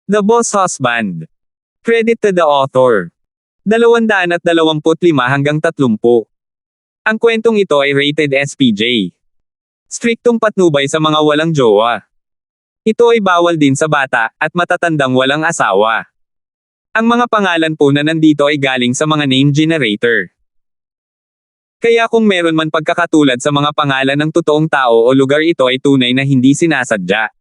The Boss Husband. Credit to the author. 225 hanggang 30. Ang kwentong ito ay rated SPJ. Striktong patnubay sa mga walang jowa. Ito ay bawal din sa bata, at matatandang walang asawa. Ang mga pangalan po na nandito ay galing sa mga name generator. Kaya kung meron man pagkakatulad sa mga pangalan ng totoong tao o lugar, ito ay tunay na hindi sinasadya.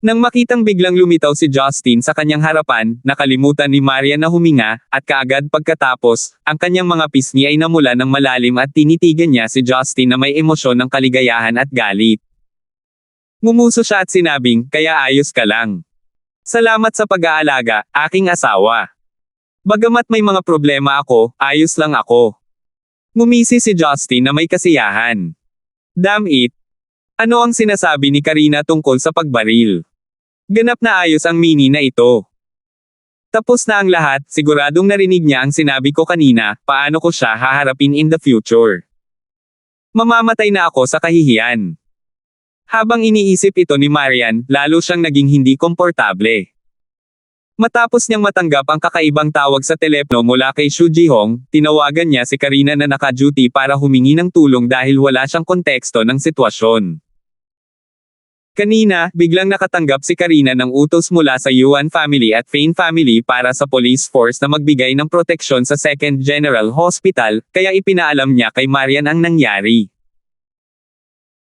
Nang makitang biglang lumitaw si Justin sa kanyang harapan, nakalimutan ni Marian na huminga, at kaagad pagkatapos, ang kanyang mga pisngi ay namula ng malalim at tinitigan niya si Justin na may emosyon ng kaligayahan at galit. Ngumuso siya at sinabing, "Kaya ayos ka lang. Salamat sa pag-aalaga, aking asawa. Bagamat may mga problema ako, ayos lang ako." Ngumisi si Justin na may kasiyahan. Damn it! Ano ang sinasabi ni Karina tungkol sa pagbaril? Ganap na ayos ang mini na ito. Tapos na ang lahat, siguradong narinig niya ang sinabi ko kanina, paano ko siya haharapin in the future. Mamamatay na ako sa kahihiyan. Habang iniisip ito ni Marian, lalo siyang naging hindi komportable. Matapos niyang matanggap ang kakaibang tawag sa telepono mula kay Shu Jihong, tinawagan niya si Karina na naka-duty para humingi ng tulong dahil wala siyang konteksto ng sitwasyon. Kanina, biglang nakatanggap si Karina ng utos mula sa Yuan family at Fain family para sa police force na magbigay ng proteksyon sa 2nd General Hospital, kaya ipinaalam niya kay Marian ang nangyari.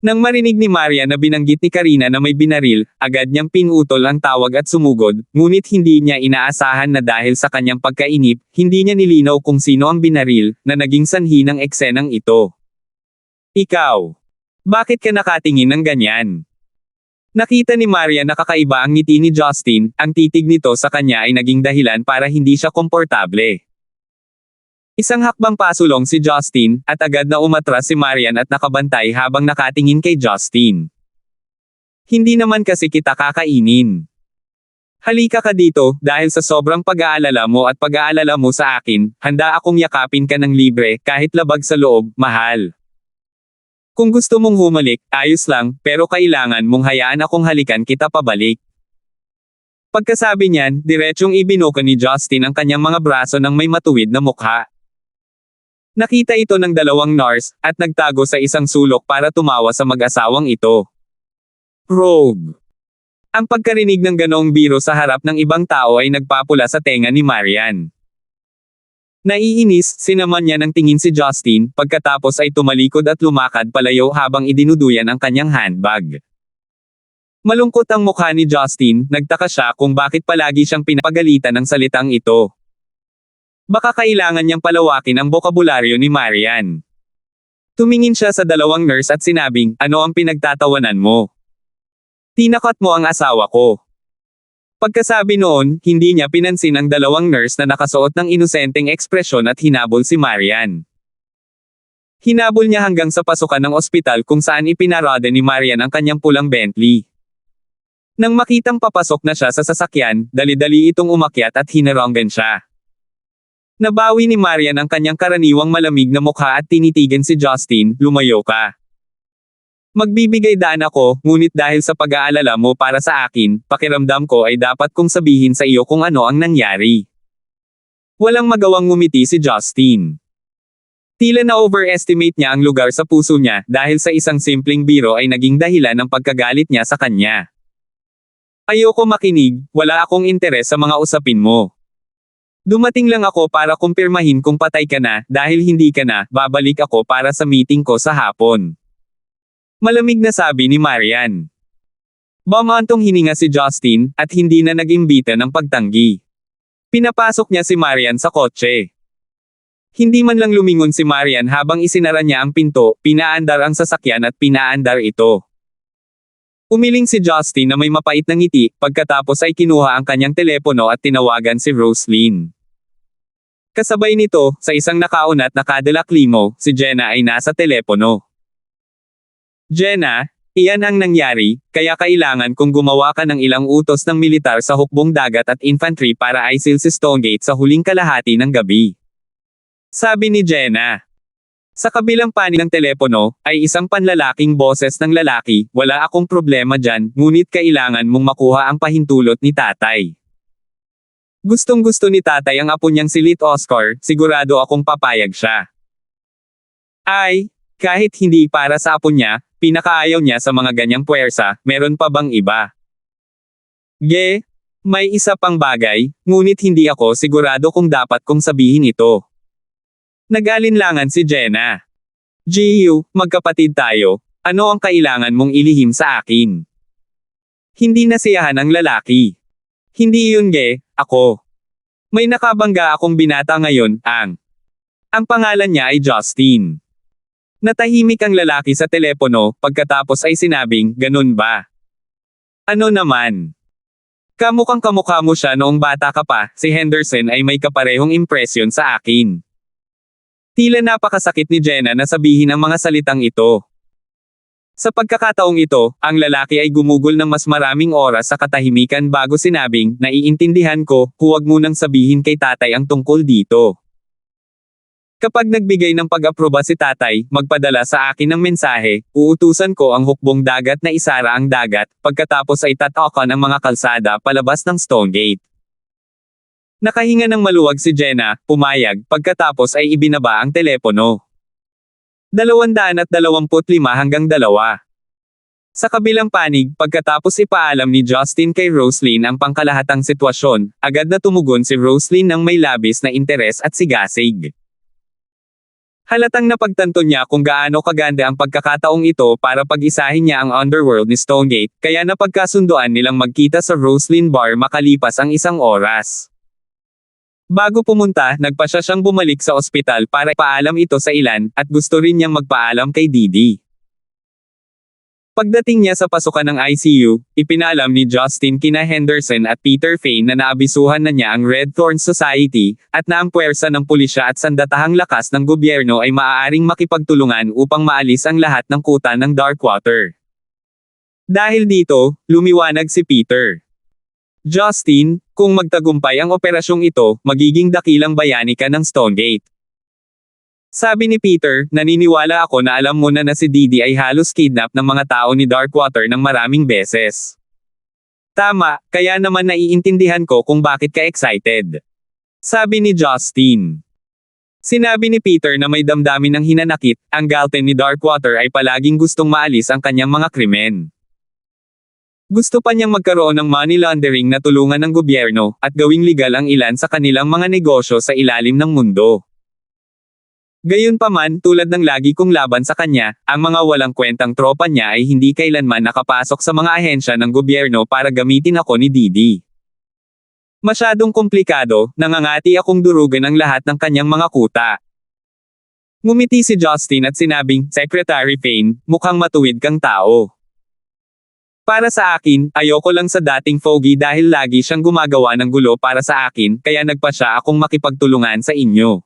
Nang marinig ni Marian na binanggit ni Karina na may binaril, agad niyang pinutol ang tawag at sumugod, ngunit hindi niya inaasahan na dahil sa kanyang pagkainip, hindi niya nilinaw kung sino ang binaril, na naging sanhi ng eksenang ito. Ikaw. Bakit ka nakatingin ng ganyan? Nakita ni Marian na kakaiba ang ngiti ni Justin, ang titig nito sa kanya ay naging dahilan para hindi siya komportable. Isang hakbang pasulong si Justin, at agad na umatras si Marian at nakabantay habang nakatingin kay Justin. Hindi naman kasi kita kakainin. Halika ka dito, dahil sa sobrang pag-aalala mo at pag-aalala mo sa akin, handa akong yakapin ka ng libre, kahit labag sa loob, mahal. Kung gusto mong humalik, ayos lang, pero kailangan mong hayaan akong halikan kita pabalik. Pagkasabi niyan, diretsyong ibinuka ni Justin ang kanyang mga braso ng may matuwid na mukha. Nakita ito ng dalawang nurse, at nagtago sa isang sulok para tumawa sa mag-asawang ito. Rogue. Ang pagkarinig ng ganoong biro sa harap ng ibang tao ay nagpapula sa tenga ni Marian. Naiinis, sinaman niya ng tingin si Justin, pagkatapos ay tumalikod at lumakad palayo habang idinuduyan ang kanyang handbag. Malungkot ang mukha ni Justin, nagtaka siya kung bakit palagi siyang pinapagalitan ng salitang ito. Baka kailangan niyang palawakin ang bokabularyo ni Marian. Tumingin siya sa dalawang nurse at sinabing, "Ano ang pinagtatawanan mo? Tinakot mo ang asawa ko." Pagkasabi noon, hindi niya pinansin ang dalawang nurse na nakasuot ng inosenteng ekspresyon at hinabol si Marian. Hinabol niya hanggang sa pasukan ng ospital kung saan ipinarada ni Marian ang kanyang pulang Bentley. Nang makitang papasok na siya sa sasakyan, dali-dali itong umakyat at hinaranggan siya. Nabawi ni Marian ang kanyang karaniwang malamig na mukha at tinitigan si Justin, "Lumayo ka. Magbibigay daan ako, ngunit dahil sa pag-aalala mo para sa akin, pakiramdam ko ay dapat kong sabihin sa iyo kung ano ang nangyari." Walang magawang ngumiti si Justin. Tila na-overestimate niya ang lugar sa puso niya, dahil sa isang simpleng biro ay naging dahilan ng pagkagalit niya sa kanya. "Ayoko makinig, wala akong interes sa mga usapin mo. Dumating lang ako para kumpirmahin kung patay ka na, dahil hindi ka na, babalik ako para sa meeting ko sa hapon." Malamig na sabi ni Marian. Bumantong hininga si Justin, at hindi na nag-imbita ng pagtanggi. Pinapasok niya si Marian sa kotse. Hindi man lang lumingon si Marian habang isinara niya ang pinto, pinaandar ang sasakyan at pinaandar ito. Umiling si Justin na may mapait na ngiti, pagkatapos ay kinuha ang kanyang telepono at tinawagan si Roslyn. Kasabay nito, sa isang nakaunat na Cadillac limo, si Jenna ay nasa telepono. "Jenna, iyan ang nangyari, kaya kailangan kong gumawa ka ng ilang utos ng militar sa hukbong dagat at infantry para aisil si Stonegate sa huling kalahati ng gabi." Sabi ni Jenna. Sa kabilang panig ng telepono, ay isang panlalaking boses ng lalaki, wala akong problema dyan, ngunit kailangan mong makuha ang pahintulot ni tatay. Gustong-gusto ni tatay ang apo niyang si Lit Oscar, sigurado akong papayag siya. Ay, kahit hindi para sa apo niya, pinakaayaw niya sa mga ganyang puwersa, meron pa bang iba? May isa pang bagay, ngunit hindi ako sigurado kung dapat kong sabihin ito. Nag-alinlangan si Jenna. Jiyu, magkapatid tayo, ano ang kailangan mong ilihim sa akin? Hindi nasiyahan ang lalaki. Hindi yun ako. May nakabangga akong binata ngayon, ang pangalan niya ay Justin. Natahimik ang lalaki sa telepono, pagkatapos ay sinabing, ganun ba? Ano naman? Kamukhang kamukha mo siya noong bata ka pa, si Henderson ay may kaparehong impresyon sa akin. Tila napakasakit ni Jenna na sabihin ang mga salitang ito. Sa pagkakataong ito, ang lalaki ay gumugol ng mas maraming oras sa katahimikan bago sinabing, naiintindihan ko, huwag munang sabihin kay tatay ang tungkol dito. Kapag nagbigay ng pag-aproba si tatay, magpadala sa akin ng mensahe, uutusan ko ang hukbong dagat na isara ang dagat, pagkatapos ay tatakan ang mga kalsada palabas ng Stone Gate. Nakahinga ng maluwag si Jenna, pumayag, pagkatapos ay ibinaba ang telepono. 225 hanggang 2. Sa kabilang panig, pagkatapos ipaalam ni Justin kay Roslyn ang pangkalahatang sitwasyon, agad na tumugon si Roslyn ng may labis na interes at sigasig. Halatang napagtanto niya kung gaano kaganda ang pagkakataong ito para pag-isahin niya ang underworld ni Stonegate, kaya napagkasunduan nilang magkita sa Roslyn Bar makalipas ang 1 oras. Bago pumunta, nagpasya siyang bumalik sa ospital para ipaalam ito sa ilan, at gusto rin niyang magpaalam kay Didi. Pagdating niya sa pasukan ng ICU, ipinalam ni Justin kina Henderson at Peter Fane na naabisuhan na niya ang Red Thorns Society, at na ang puwersa ng pulisya at sandatahang lakas ng gobyerno ay maaaring makipagtulungan upang maalis ang lahat ng kuta ng Darkwater. Dahil dito, lumiwanag si Peter. Justin, kung magtagumpay ang operasyong ito, magiging dakilang bayani ka ng Stonegate. Sabi ni Peter, naniniwala ako na alam mo na si Didi ay halos kidnap ng mga tao ni Darkwater ng maraming beses. Tama, kaya naman naiintindihan ko kung bakit ka excited. Sabi ni Justin. Sinabi ni Peter na may damdamin ng hinanakit, ang Galten ni Darkwater ay palaging gustong maalis ang kanyang mga krimen. Gusto pa niyang magkaroon ng money laundering na tulungan ng gobyerno, at gawing legal ang ilan sa kanilang mga negosyo sa ilalim ng mundo. Gayunpaman, tulad ng lagi kong laban sa kanya, ang mga walang kwentang tropa niya ay hindi kailanman nakapasok sa mga ahensya ng gobyerno para gamitin ako ni Didi. Masyadong komplikado, nangangati akong durugan ang lahat ng kanyang mga kuta. Ngumiti si Justin at sinabing, Secretary Fane, mukhang matuwid kang tao. Para sa akin, ayoko lang sa dating Foggy dahil lagi siyang gumagawa ng gulo para sa akin, kaya nagpasya akong makipagtulungan sa inyo.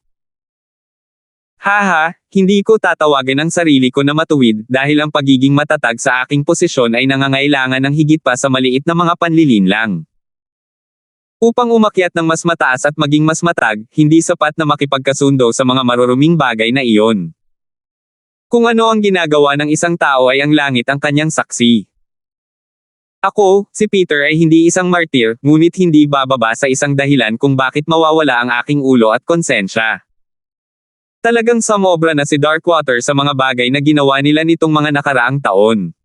Haha, hindi ko tatawagan ang sarili ko na matuwid dahil ang pagiging matatag sa aking posisyon ay nangangailangan ng higit pa sa maliit na mga panlilinlang. Upang umakyat ng mas mataas at maging mas matag, hindi sapat na makipagkasundo sa mga maruruming bagay na iyon. Kung ano ang ginagawa ng isang tao ay ang langit ang kanyang saksi. Ako, si Peter ay hindi isang martir, ngunit hindi bababa sa isang dahilan kung bakit mawawala ang aking ulo at konsensya. Talagang sumobra na si Darkwater sa mga bagay na ginawa nila nitong mga nakaraang taon.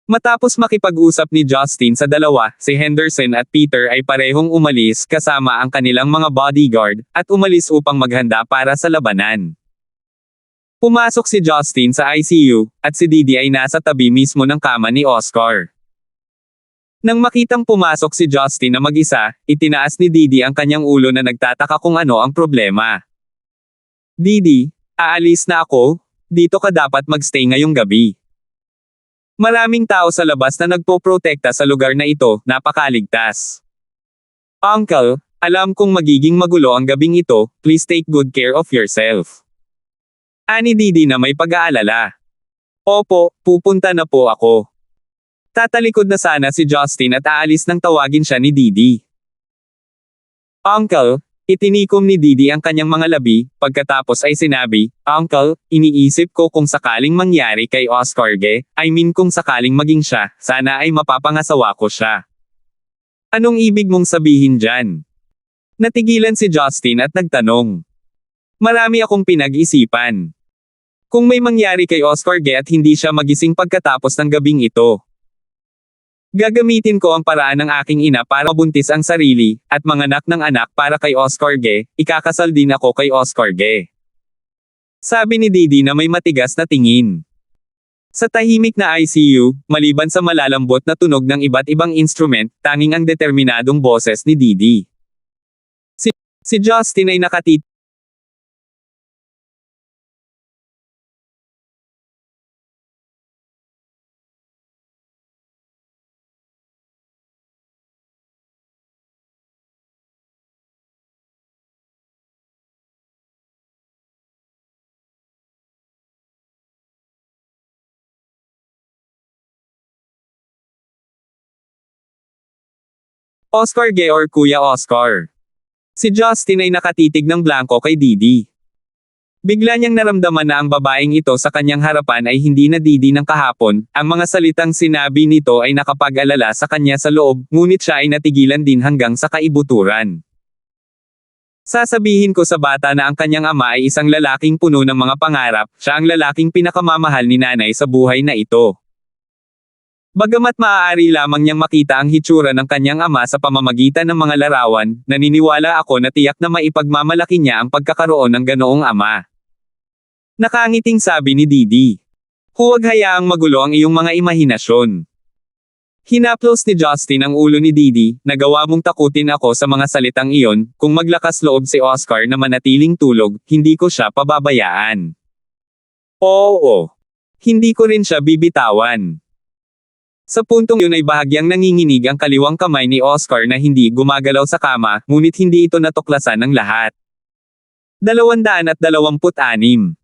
Matapos makipag-usap ni Justin sa dalawa, si Henderson at Peter ay parehong umalis kasama ang kanilang mga bodyguard, at umalis upang maghanda para sa labanan. Pumasok si Justin sa ICU, at si Didi ay nasa tabi mismo ng kama ni Oscar. Nang makitang pumasok si Justin na mag-isa, itinaas ni Didi ang kanyang ulo na nagtataka kung ano ang problema. Didi, aalis na ako? Dito ka dapat magstay ngayong gabi. Maraming tao sa labas na nagpoprotekta sa lugar na ito, napakaligtas. Uncle, alam kong magiging magulo ang gabing ito, please take good care of yourself. Ani Didi na may pag-aalala. Opo, pupunta na po ako. Tatalikod na sana si Justin at aalis nang tawagin siya ni Didi. Uncle, Itinikom ni Didi ang kanyang mga labi, pagkatapos ay sinabi, "Uncle, iniisip ko kung sakaling mangyari kay Oscar Ge, kung sakaling maging siya, sana ay mapapangasawa ko siya." "Anong ibig mong sabihin dyan?" Natigilan si Justin at nagtanong. "Marami akong pinag-isipan. Kung may mangyari kay Oscar Ge at hindi siya magising pagkatapos ng gabing ito, gagamitin ko ang paraan ng aking ina para mabuntis ang sarili, at manganak ng anak para kay Oscar Ge, ikakasal din ako kay Oscar Ge." Sabi ni Didi na may matigas na tingin. Sa tahimik na ICU, maliban sa malalambot na tunog ng iba't ibang instrument, tanging ang determinadong boses ni Didi. Si Justin ay nakatitig. Oscar Ge or Kuya Oscar. Si Justin ay nakatitig ng blanko kay Didi. Bigla niyang naramdaman na ang babaeng ito sa kanyang harapan ay hindi na Didi ng kahapon, ang mga salitang sinabi nito ay nakapag-alala sa kanya sa loob, ngunit siya ay natigilan din hanggang sa kaibuturan. Sasabihin ko sa bata na ang kanyang ama ay isang lalaking puno ng mga pangarap, siya ang lalaking pinakamamahal ni nanay sa buhay na ito. Bagamat maaari lamang niyang makita ang hitsura ng kanyang ama sa pamamagitan ng mga larawan, naniniwala ako na tiyak na maipagmamalaki niya ang pagkakaroon ng ganoong ama. Nakangiting sabi ni Didi. "Huwag hayaang magulo ang iyong mga imahinasyon." Hinaplos ni Justin ang ulo ni Didi, "Nagawa mong takutin ako sa mga salitang iyon, kung maglakas loob si Oscar na manatiling tulog, hindi ko siya pababayaan. Oo. Hindi ko rin siya bibitawan." Sa puntong yun ay bahagyang nanginginig ang kaliwang kamay ni Oscar na hindi gumagalaw sa kama, ngunit hindi ito natuklasan ng lahat. 226.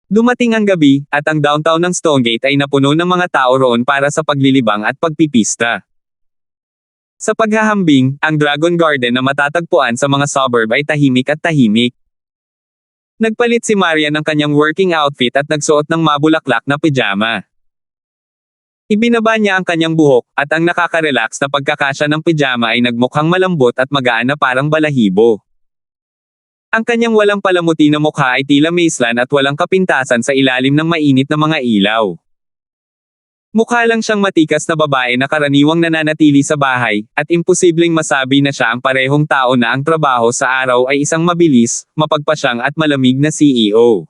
Dumating ang gabi, at ang downtown ng Stonegate ay napuno ng mga tao roon para sa paglilibang at pagpipista. Sa paghahambing, ang Dragon Garden na matatagpuan sa mga suburb ay tahimik at tahimik. Nagpalit si Marian ng kanyang working outfit at nagsuot ng mabulaklak na pijama. Ibinaba niya ang kanyang buhok, at ang nakaka-relax na pagkakasya ng pijama ay nagmukhang malambot at magaan na parang balahibo. Ang kanyang walang palamuti na mukha ay tila maislan at walang kapintasan sa ilalim ng mainit na mga ilaw. Mukha lang siyang matikas na babae na karaniwang nananatili sa bahay, at imposibleng masabi na siya ang parehong tao na ang trabaho sa araw ay isang mabilis, mapagpasyang at malamig na CEO.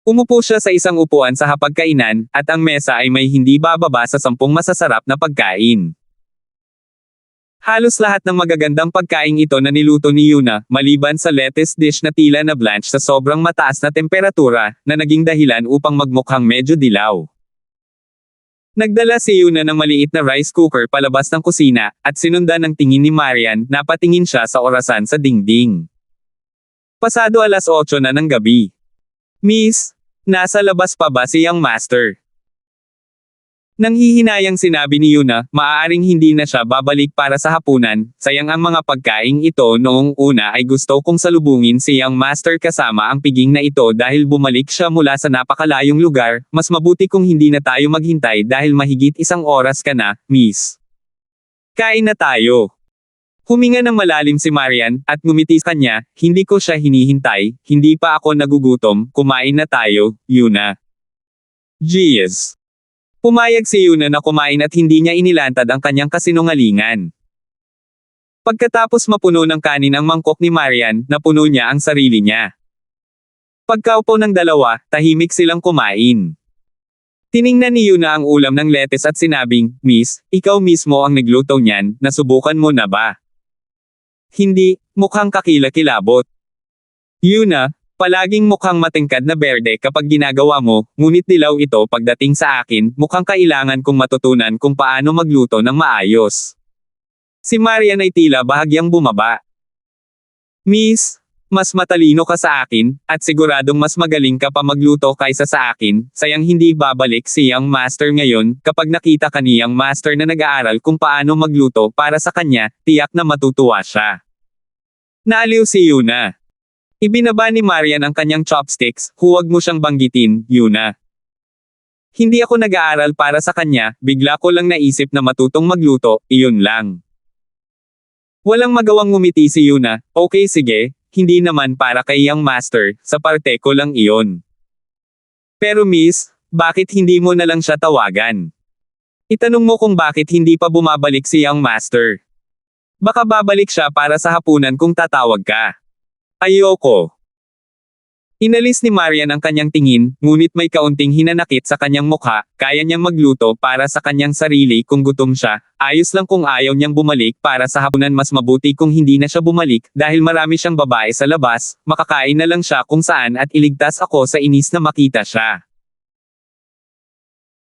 Umupo siya sa isang upuan sa hapagkainan, at ang mesa ay may hindi bababa sa 10 masasarap na pagkain. Halos lahat ng magagandang pagkain ito na niluto ni Yuna, maliban sa lettuce dish na tila na blanch sa sobrang mataas na temperatura, na naging dahilan upang magmukhang medyo dilaw. Nagdala si Yuna ng maliit na rice cooker palabas ng kusina, at sinundan ng tingin ni Marian, napatingin siya sa orasan sa dingding. Pasado 8:00 na ng gabi. "Miss, nasa labas pa ba si Young Master?" Nanghihinayang sinabi ni Yuna, maaaring hindi na siya babalik para sa hapunan, sayang ang mga pagkaing ito. Noong una ay gusto kong salubungin si Young Master kasama ang piging na ito dahil bumalik siya mula sa napakalayong lugar, mas mabuti kung hindi na tayo maghintay dahil mahigit 1 oras ka na, miss. Kain na tayo. Huminga ng malalim si Marian, at ngumiti sa kanya, hindi ko siya hinihintay, hindi pa ako nagugutom, kumain na tayo, Yuna. Jeez. Pumayag si Yuna na kumain at hindi niya inilantad ang kanyang kasinungalingan. Pagkatapos mapuno ng kanin ang mangkok ni Marian, napuno niya ang sarili niya. Pagkaupo ng dalawa, tahimik silang kumain. Tiningnan ni Yuna ang ulam ng lettuce at sinabing, "Miss, ikaw mismo ang nagluto niyan, nasubukan mo na ba?" Hindi, mukhang kakilakilabot. Yuna, palaging mukhang matingkad na berde kapag ginagawa mo, ngunit dilaw ito pagdating sa akin, mukhang kailangan kong matutunan kung paano magluto ng maayos. Si Marian ay tila bahagyang bumaba. "Miss, mas matalino ka sa akin, at siguradong mas magaling ka pa magluto kaysa sa akin, sayang hindi babalik si Young Master ngayon, kapag nakita ka ni Young Master na nag-aaral kung paano magluto para sa kanya, tiyak na matutuwa siya." Naaliw si Yuna. Ibinaba ni Marian ang kanyang chopsticks, huwag mo siyang banggitin, Yuna. Hindi ako nag-aaral para sa kanya, bigla ko lang naisip na matutong magluto, iyon lang. Walang magawang ngumiti si Yuna, okay sige, hindi naman para kay Young Master, sa parte ko lang iyon. Pero miss, bakit hindi mo na lang siya tawagan? Itanong mo kung bakit hindi pa bumabalik si Young Master. Baka babalik siya para sa hapunan kung tatawag ka. Ayoko. Inalis ni Marian ang kanyang tingin, ngunit may kaunting hinanakit sa kanyang mukha, kaya niyang magluto para sa kanyang sarili kung gutom siya, ayos lang kung ayaw niyang bumalik para sa hapunan mas mabuti kung hindi na siya bumalik, dahil marami siyang babae sa labas, makakain na lang siya kung saan at iligtas ako sa inis na makita siya.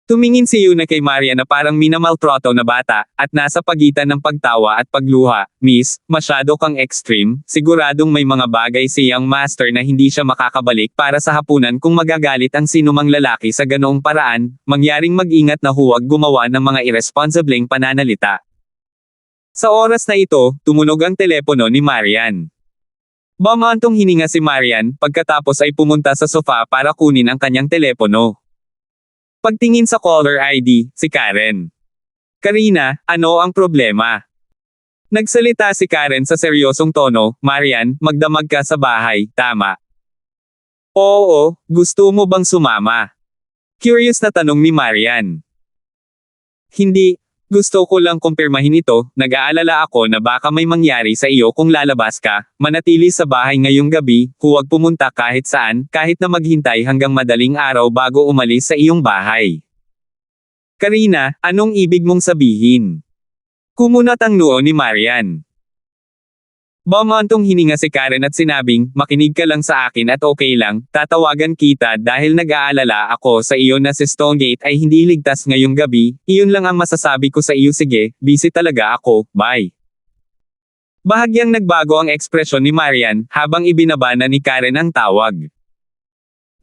Tumingin si Yuna kay Marian na parang minamaltrato na bata, at nasa pagitan ng pagtawa at pagluha, Miss, masyado kang extreme, siguradong may mga bagay si Young Master na hindi siya makakabalik para sa hapunan kung magagalit ang sinumang lalaki sa ganoong paraan, mangyaring mag-ingat na huwag gumawa ng mga irresponsibleng pananalita. Sa oras na ito, tumunog ang telepono ni Marian. Bumantong hininga si Marian, pagkatapos ay pumunta sa sofa para kunin ang kanyang telepono. Pagtingin sa caller ID, si Karen. Karina, ano ang problema? Nagsalita si Karen sa seryosong tono, Marian, magdamag ka sa bahay, tama? Oo, gusto mo bang sumama? Curious na tanong ni Marian. Hindi, gusto ko lang kumpirmahin ito, nag-aalala ako na baka may mangyari sa iyo kung lalabas ka, manatili sa bahay ngayong gabi, huwag pumunta kahit saan, kahit na maghintay hanggang madaling araw bago umalis sa iyong bahay. Karina, anong ibig mong sabihin? Kumunat ang noo ni Marian. Bumantong hininga si Karen at sinabing, makinig ka lang sa akin at okay lang, tatawagan kita dahil nag-aalala ako sa iyo na si Stonegate ay hindi ligtas ngayong gabi, iyon lang ang masasabi ko sa iyo sige, busy talaga ako, bye. Bahagyang nagbago ang ekspresyon ni Marian, habang ibinaba na ni Karen ang tawag.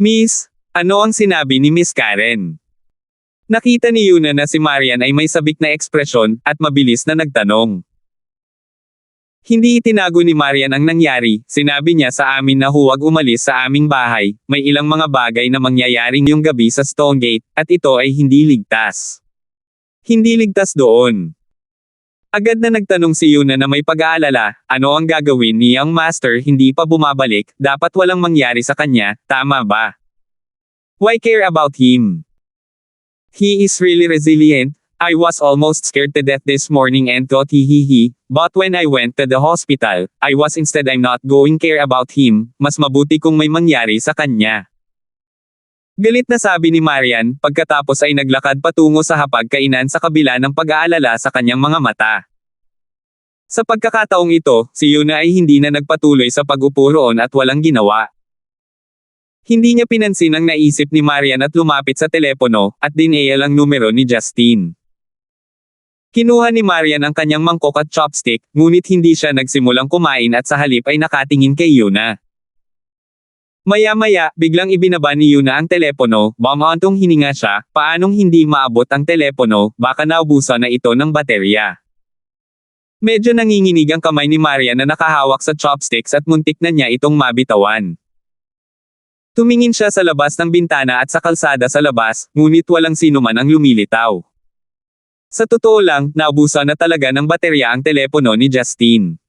Miss, ano ang sinabi ni Miss Karen? Nakita ni Yuna na si Marian ay may sabik na ekspresyon, at mabilis na nagtanong. Hindi itinago ni Marian ang nangyari, sinabi niya sa amin na huwag umalis sa aming bahay, may ilang mga bagay na mangyayaring yung gabi sa Stonegate, at ito ay hindi ligtas. Hindi ligtas doon. Agad na nagtanong si Yuna na may pag-aalala, ano ang gagawin ni Young Master hindi pa bumabalik, dapat walang mangyari sa kanya, tama ba? Why care about him? He is really resilient. I was almost scared to death this morning and thought he, but when I went to the hospital, I was instead I'm not going care about him, mas mabuti kung may mangyari sa kanya. Galit na sabi ni Marian, pagkatapos ay naglakad patungo sa hapag-kainan sa kabila ng pag-aalala sa kanyang mga mata. Sa pagkakataong ito, si Yuna ay hindi na nagpatuloy sa pag-upo roon at walang ginawa. Hindi niya pinansin ang naisip ni Marian at lumapit sa telepono, at dinayal ang numero ni Justine. Kinuha ni Marian ang kanyang mangkok at chopstick, ngunit hindi siya nagsimulang kumain at sa halip ay nakatingin kay Yuna. Maya-maya, biglang ibinaba ni Yuna ang telepono, bumantong hininga siya, paanong hindi maabot ang telepono, baka naubusan na ito ng baterya. Medyo nanginginig ang kamay ni Marian na nakahawak sa chopsticks at muntik na niya itong mabitawan. Tumingin siya sa labas ng bintana at sa kalsada sa labas, ngunit walang sino man ang lumilitaw. Sa totoo lang, naubusan na talaga ng baterya ang telepono ni Justine.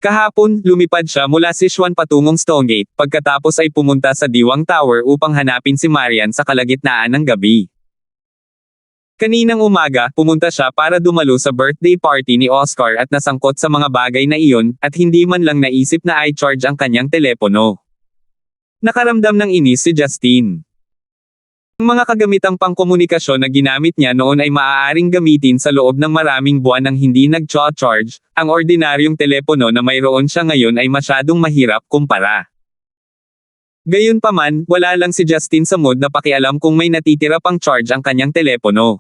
Kahapon, lumipad siya mula Sichuan patungong Stonegate, pagkatapos ay pumunta sa Diwang Tower upang hanapin si Marian sa kalagitnaan ng gabi. Kaninang umaga, pumunta siya para dumalo sa birthday party ni Oscar at nasangkot sa mga bagay na iyon, at hindi man lang naisip na i-charge ang kanyang telepono. Nakaramdam ng inis si Justine. Ang mga kagamitang pangkomunikasyon na ginamit niya noon ay maaaring gamitin sa loob ng maraming buwan nang hindi nag-charge, ang ordinaryong telepono na mayroon siya ngayon ay masyadong mahirap kumpara. Gayunpaman, wala lang si Justine sa mood na pakialam kung may natitira pang charge ang kanyang telepono.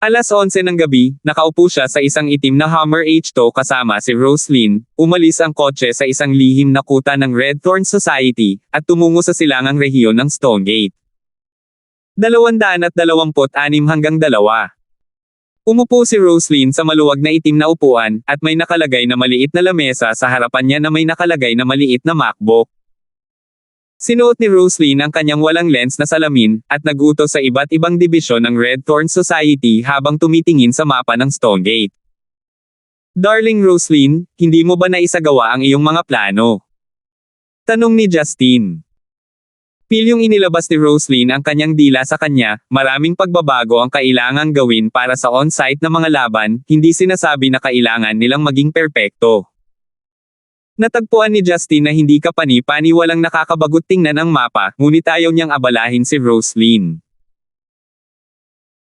Alas 11 ng gabi, nakaupo siya sa isang itim na Hummer H2 kasama si Roslyn, umalis ang kotse sa isang lihim na kuta ng Red Thorn Society, at tumungo sa silangang rehiyon ng Stonegate. 226 hanggang 2. Umupo si Roslyn sa maluwag na itim na upuan, at may nakalagay na maliit na lamesa sa harapan niya na may nakalagay na maliit na MacBook. Sinuot ni Roslyn ang kanyang walang lens na salamin, at nagutos sa iba't ibang dibisyon ng Red Thorn Society habang tumitingin sa mapa ng Stonegate. "Darling Roslyn, hindi mo ba naisagawa ang iyong mga plano?" tanong ni Justine. Pilyong inilabas ni Roslyn ang kanyang dila sa kanya, maraming pagbabago ang kailangang gawin para sa on-site na mga laban, hindi sinasabi na kailangan nilang maging perpekto. Natagpuan ni Justine na hindi kapani-paniwalang nakakabagot tingnan ang mapa, ngunit ayaw niyang abalahin si Roslyn.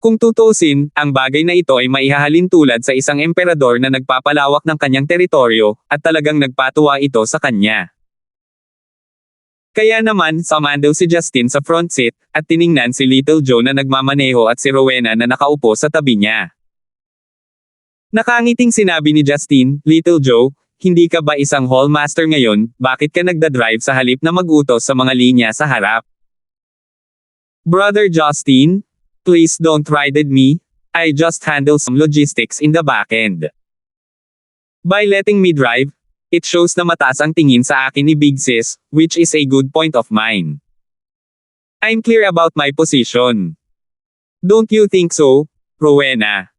Kung tutuusin, ang bagay na ito ay maihahalin tulad sa isang emperador na nagpapalawak ng kanyang teritoryo, at talagang nagpatuwa ito sa kanya. Kaya naman, sumando si Justine sa front seat, at tiningnan si Little Joe na nagmamaneho at si Rowena na nakaupo sa tabi niya. Nakangiting sinabi ni Justine, "Little Joe, hindi ka ba isang hallmaster ngayon, bakit ka nagdadrive sa halip na mag-utos sa mga linya sa harap?" "Brother Justine, please don't ride me, I just handle some logistics in the backend. By letting me drive, it shows na mataas ang tingin sa akin ni Big Sis, which is a good point of mine. I'm clear about my position. Don't you think so, Rowena?"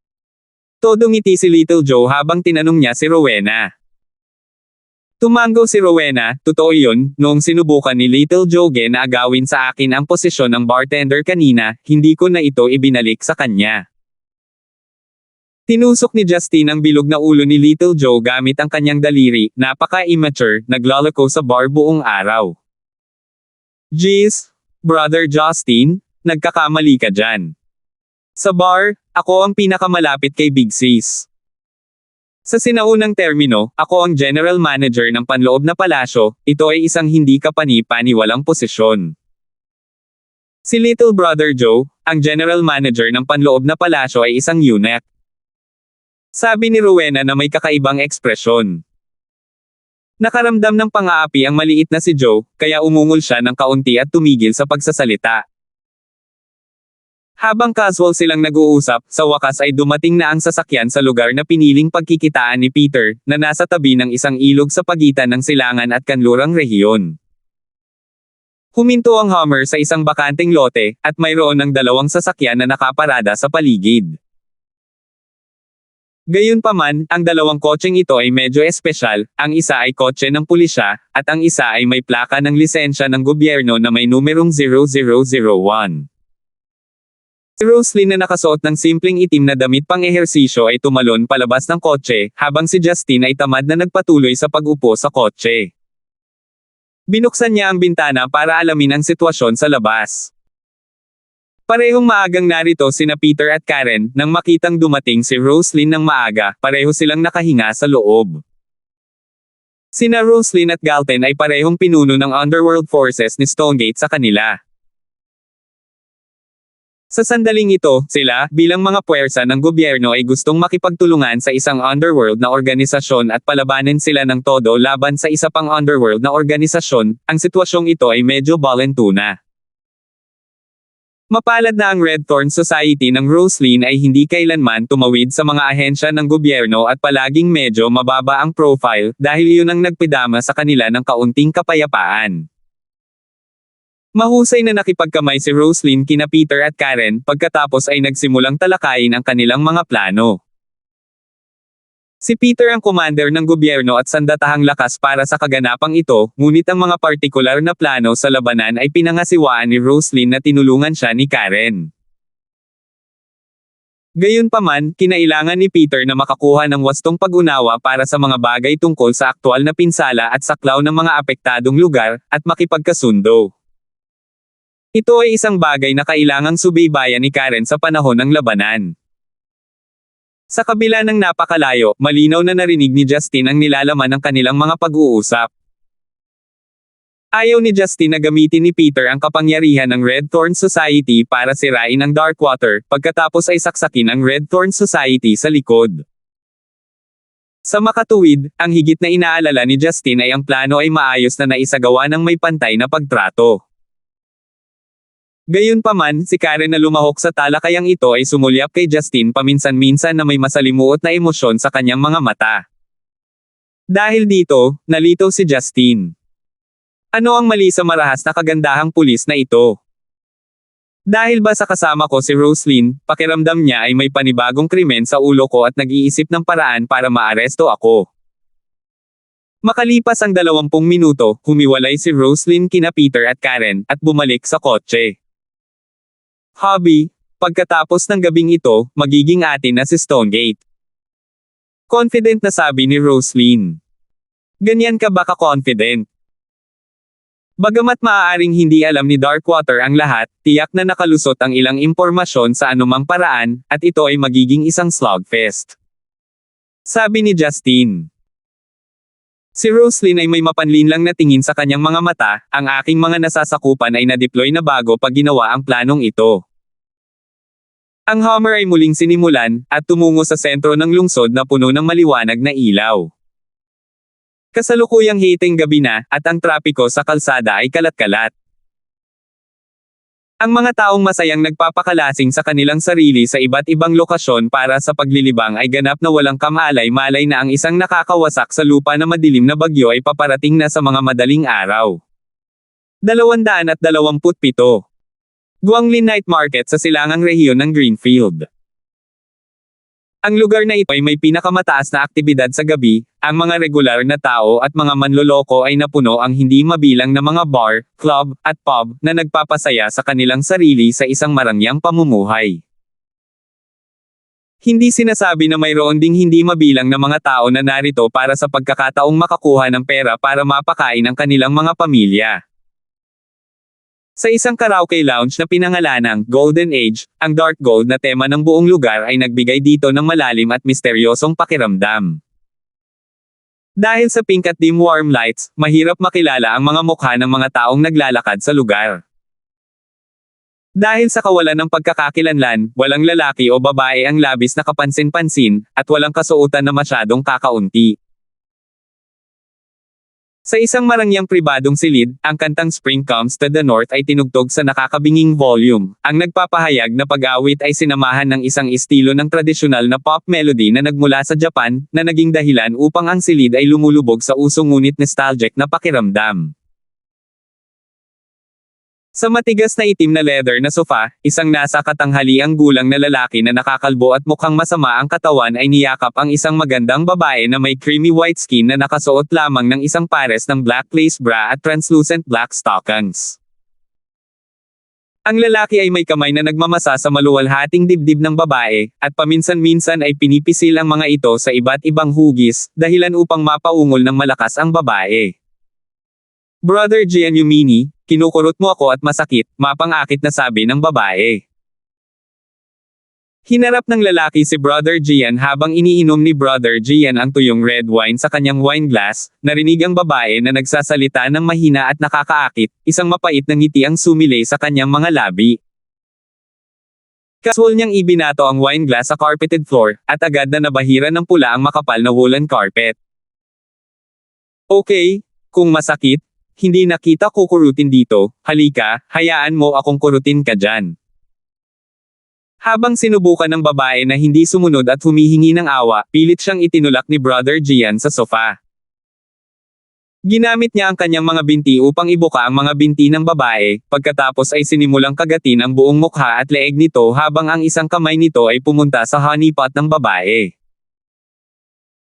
Todo ngiti si Little Joe habang tinanong niya si Rowena. Tumango si Rowena, "Totoo yun, noong sinubukan ni Little Joe na agawin sa akin ang posisyon ng bartender kanina, hindi ko na ito ibinalik sa kanya." Tinusok ni Justine ang bilog na ulo ni Little Joe gamit ang kanyang daliri, napaka-immature, naglalako sa bar buong araw. "Jeez, Brother Justine, nagkakamali ka dyan. Sa bar, ako ang pinakamalapit kay Big Sis. Sa sinaunang termino, ako ang general manager ng panloob na palasyo, ito ay isang hindi kapani-paniwalang posisyon. Si Little Brother Joe, ang general manager ng panloob na palasyo ay isang eunuch." Sabi ni Rowena na may kakaibang ekspresyon. Nakaramdam ng pang-aapi ang maliit na si Joe, kaya umungol siya ng kaunti at tumigil sa pagsasalita. Habang casual silang nag-uusap, sa wakas ay dumating na ang sasakyan sa lugar na piniling pagkikitaan ni Peter, na nasa tabi ng isang ilog sa pagitan ng Silangan at Kanlurang rehiyon. Huminto ang Hummer sa isang bakanteng lote, at mayroon ng dalawang sasakyan na nakaparada sa paligid. Gayunpaman, ang dalawang kotseng ito ay medyo espesyal, ang isa ay kotse ng pulisya, at ang isa ay may plaka ng lisensya ng gobyerno na may numerong 0001. Si Roslyn na nakasuot ng simpleng itim na damit pang-ehersisyo ay tumalon palabas ng kotse, habang si Justine ay tamad na nagpatuloy sa pag-upo sa kotse. Binuksan niya ang bintana para alamin ang sitwasyon sa labas. Parehong maagang narito sina Peter at Karen, nang makitang dumating si Roslyn ng maaga, pareho silang nakahinga sa loob. Sina Roslyn at Galten ay parehong pinuno ng underworld forces ni Stonegate sa kanila. Sa sandaling ito, sila, bilang mga puwersa ng gobyerno ay gustong makipagtulungan sa isang underworld na organisasyon at palabanin sila ng todo laban sa isa pang underworld na organisasyon. Ang sitwasyong ito ay medyo balentuna. Mapalad na ang Red Thorn Society ng Roslyn ay hindi kailanman tumawid sa mga ahensya ng gobyerno at palaging medyo mababa ang profile, dahil iyon ang nagpidama sa kanila ng kaunting kapayapaan. Mahusay na nakipagkamay si Roslyn kina Peter at Karen, pagkatapos ay nagsimulang talakayin ang kanilang mga plano. Si Peter ang commander ng gobyerno at sandatahang lakas para sa kaganapang ito, ngunit ang mga partikular na plano sa labanan ay pinangasiwaan ni Roslyn na tinulungan siya ni Karen. Gayunpaman, kinailangan ni Peter na makakuha ng wastong pag-unawa para sa mga bagay tungkol sa aktwal na pinsala at saklaw ng mga apektadong lugar, at makipagkasundo. Ito ay isang bagay na kailangang subaybayan ni Karen sa panahon ng labanan. Sa kabila ng napakalayo, malinaw na narinig ni Justine ang nilalaman ng kanilang mga pag-uusap. Ayaw ni Justine na gamitin ni Peter ang kapangyarihan ng Red Thorn Society para sirain ang Darkwater, pagkatapos ay saksakin ang Red Thorn Society sa likod. Sa makatuwid, ang higit na inaalala ni Justine ay ang plano ay maayos na naisagawa ng may pantay na pagtrato. Gayunpaman, si Karen na lumahok sa talakayang ito ay sumulyap kay Justin paminsan-minsan na may masalimuot na emosyon sa kanyang mga mata. Dahil dito, nalito si Justin. Ano ang mali sa marahas na kagandahang pulis na ito? Dahil ba sa kasama ko si Roslyn, pakiramdam niya ay may panibagong krimen sa ulo ko at nag-iisip ng paraan para maaresto ako. Makalipas ang 20 minuto, humiwalay si Roslyn kina Peter at Karen at bumalik sa kotse. Hobby, pagkatapos ng gabing ito, magiging atin na si Stonegate. Confident na sabi ni Roslyn. Ganyan ka ba ka-confident? Bagamat maaaring hindi alam ni Darkwater ang lahat, tiyak na nakalusot ang ilang impormasyon sa anumang paraan, at ito ay magiging isang slugfest. Sabi ni Justin. Si Roslyn ay may mapanlinlang na tingin sa kanyang mga mata, ang aking mga nasasakupan ay na-deploy na bago pag ginawa ang planong ito. Ang Hummer ay muling sinimulan, at tumungo sa sentro ng lungsod na puno ng maliwanag na ilaw. Kasalukuyang hiting gabi na, at ang trapiko sa kalsada ay kalat-kalat. Ang mga taong masayang nagpapakalasing sa kanilang sarili sa iba't ibang lokasyon para sa paglilibang ay ganap na walang kamalay-malay na ang isang nakakawasak sa lupa na madilim na bagyo ay paparating na sa mga madaling araw. 227. Guanglin Night Market sa silangang rehiyon ng Greenfield. Ang lugar na ito ay may pinakamataas na aktibidad sa gabi, ang mga regular na tao at mga manloloko ay napuno ang hindi mabilang na mga bar, club, at pub na nagpapasaya sa kanilang sarili sa isang marangyang pamumuhay. Hindi sinasabi na mayroon ding hindi mabilang na mga tao na narito para sa pagkakataong makakuha ng pera para mapakain ang kanilang mga pamilya. Sa isang karaoke lounge na pinangalanang Golden Age, ang dark gold na tema ng buong lugar ay nagbigay dito ng malalim at misteryosong pakiramdam. Dahil sa pink at dim warm lights, mahirap makilala ang mga mukha ng mga taong naglalakad sa lugar. Dahil sa kawalan ng pagkakakilanlan, walang lalaki o babae ang labis na kapansin-pansin, at walang kasuotan na masyadong kakaunti. Sa isang marangyang pribadong silid, ang kantang Spring Comes to the North ay tinugtog sa nakakabinging volume. Ang nagpapahayag na pag-awit ay sinamahan ng isang estilo ng tradisyonal na pop melody na nagmula sa Japan, na naging dahilan upang ang silid ay lumulubog sa uso ngunit nostalgic na pakiramdam. Sa matigas na itim na leather na sofa, isang nasa katanghaliang gulang na lalaki na nakakalbo at mukhang masama ang katawan ay niyakap ang isang magandang babae na may creamy white skin na nakasuot lamang ng isang pares ng black lace bra at translucent black stockings. Ang lalaki ay may kamay na nagmamasa sa maluwalhating dibdib ng babae, at paminsan-minsan ay pinipisil ang mga ito sa iba't ibang hugis, dahilan upang mapaungol ng malakas ang babae. Brother Gian Yumini, kinukurot mo ako at masakit, mapang-akit na sabi ng babae. Hinarap ng lalaki si Brother Gian habang iniinom ni Brother Gian ang tuyong red wine sa kanyang wine glass, narinig ang babae na nagsasalita ng mahina at nakakaakit, isang mapait na ngiti ang sumilay sa kanyang mga labi. Casual niyang ibinato ang wine glass sa carpeted floor, at agad na nabahira ng pula ang makapal na woolen carpet. Okay, kung masakit, hindi na kita kukurutin dito, halika, hayaan mo akong kurutin ka dyan. Habang sinubukan ng babae na hindi sumunod at humihingi ng awa, pilit siyang itinulak ni Brother Gian sa sofa. Ginamit niya ang kanyang mga binti upang ibuka ang mga binti ng babae, pagkatapos ay sinimulang kagatin ang buong mukha at leeg nito habang ang isang kamay nito ay pumunta sa honeypot ng babae.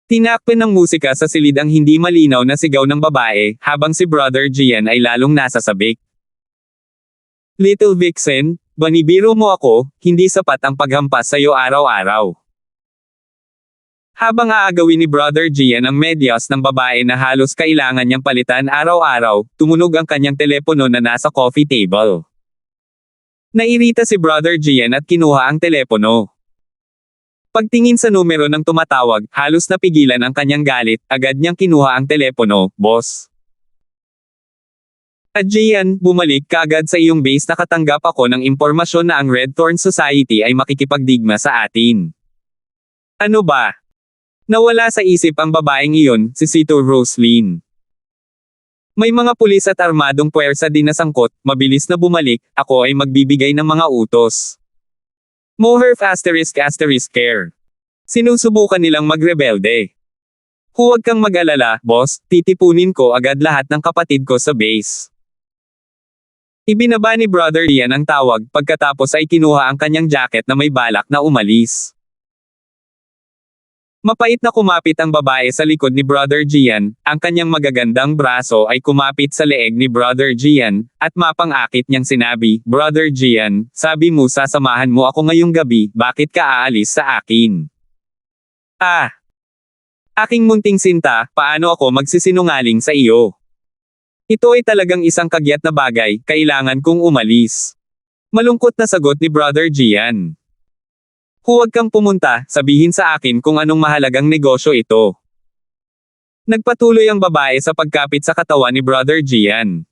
Tinakpan ng musika sa silid ang hindi malinaw na sigaw ng babae, habang si Brother Gian ay lalong nasasabik. Little Vixen, banibiro mo ako, hindi sapat ang paghampas sa'yo araw-araw. Habang aagawin ni Brother Gian ang medyas ng babae na halos kailangan niyang palitan araw-araw, tumunog ang kanyang telepono na nasa coffee table. Nairita si Brother Gian at kinuha ang telepono. Pagtingin sa numero ng tumatawag, halos napigilan ang kanyang galit, agad niyang kinuha ang telepono, boss. Gian, bumalik kaagad sa iyong base, nakatanggap ako ng impormasyon na ang Red Thorn Society ay makikipagdigma sa atin. Ano ba? Nawala sa isip ang babaeng iyon, si Sito Roslyn. May mga pulis at armadong puwersa din na sangkot, mabilis na bumalik, ako ay magbibigay ng mga utos. Moherf *** care. Sinusubukan nilang magrebelde. Huwag kang mag-alala, boss, titipunin ko agad lahat ng kapatid ko sa base. Ibinaba ni Brother Ian ang tawag, pagkatapos ay kinuha ang kanyang jacket na may balak na umalis. Mapait na kumapit ang babae sa likod ni Brother Gian, ang kanyang magagandang braso ay kumapit sa leeg ni Brother Gian, at mapang-akit niyang sinabi, Brother Gian, sabi mo sasamahan mo ako ngayong gabi, bakit ka aalis sa akin? Aking munting sinta, paano ako magsisinungaling sa iyo? Ito ay talagang isang kagyat na bagay, kailangan kong umalis. Malungkot na sagot ni Brother Gian. Huwag kang pumunta, sabihin sa akin kung anong mahalagang negosyo ito. Nagpatuloy ang babae sa pagkapit sa katawan ni Brother Gian.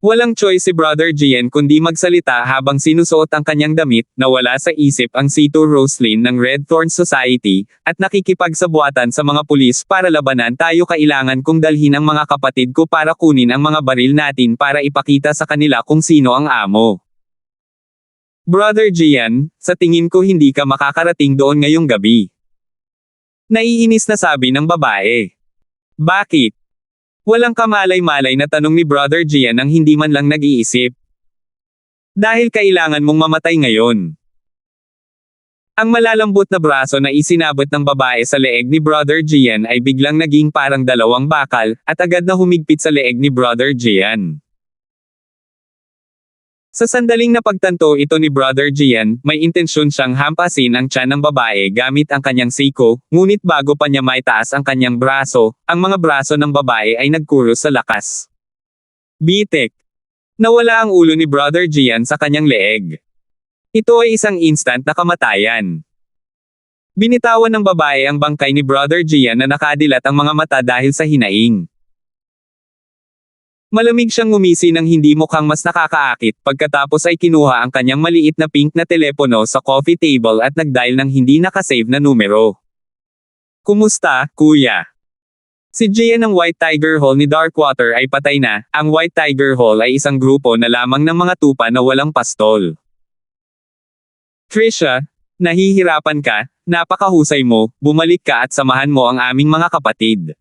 Walang choice si Brother Gian kundi magsalita habang sinusuot ang kanyang damit, nawala sa isip ang Sito Roslyn ng Red Thorn Society, at nakikipagsabuatan sa mga pulis para labanan tayo. Kailangan kong dalhin ang mga kapatid ko para kunin ang mga baril natin para ipakita sa kanila kung sino ang amo. Brother Gian, sa tingin ko hindi ka makakarating doon ngayong gabi. Naiinis na sabi ng babae. Bakit? Walang kamalay-malay na tanong ni Brother Gian nang hindi man lang nag-iisip. Dahil kailangan mong mamatay ngayon. Ang malalambot na braso na isinabot ng babae sa leeg ni Brother Gian ay biglang naging parang dalawang bakal, at agad na humigpit sa leeg ni Brother Gian. Sa sandaling napagtanto ito ni Brother Gian, may intensyon siyang hampasin ang tiyan ng babae gamit ang kanyang siko, ngunit bago pa niya maitaas ang kanyang braso, ang mga braso ng babae ay nagkuros sa lakas. Bitek. Nawala ang ulo ni Brother Gian sa kanyang leeg. Ito ay isang instant na kamatayan. Binitawan ng babae ang bangkay ni Brother Gian na nakadilat ang mga mata dahil sa hinaing. Malamig siyang ngumisi ng hindi mukhang mas nakakaakit, pagkatapos ay kinuha ang kanyang maliit na pink na telepono sa coffee table at nag-dial ng hindi nakasave na numero. Kumusta, kuya? Si Gian ng White Tiger Hall ni Darkwater ay patay na. Ang White Tiger Hall ay isang grupo na lamang ng mga tupa na walang pastol. Trisha, nahihirapan ka, napakahusay mo, bumalik ka at samahan mo ang aming mga kapatid.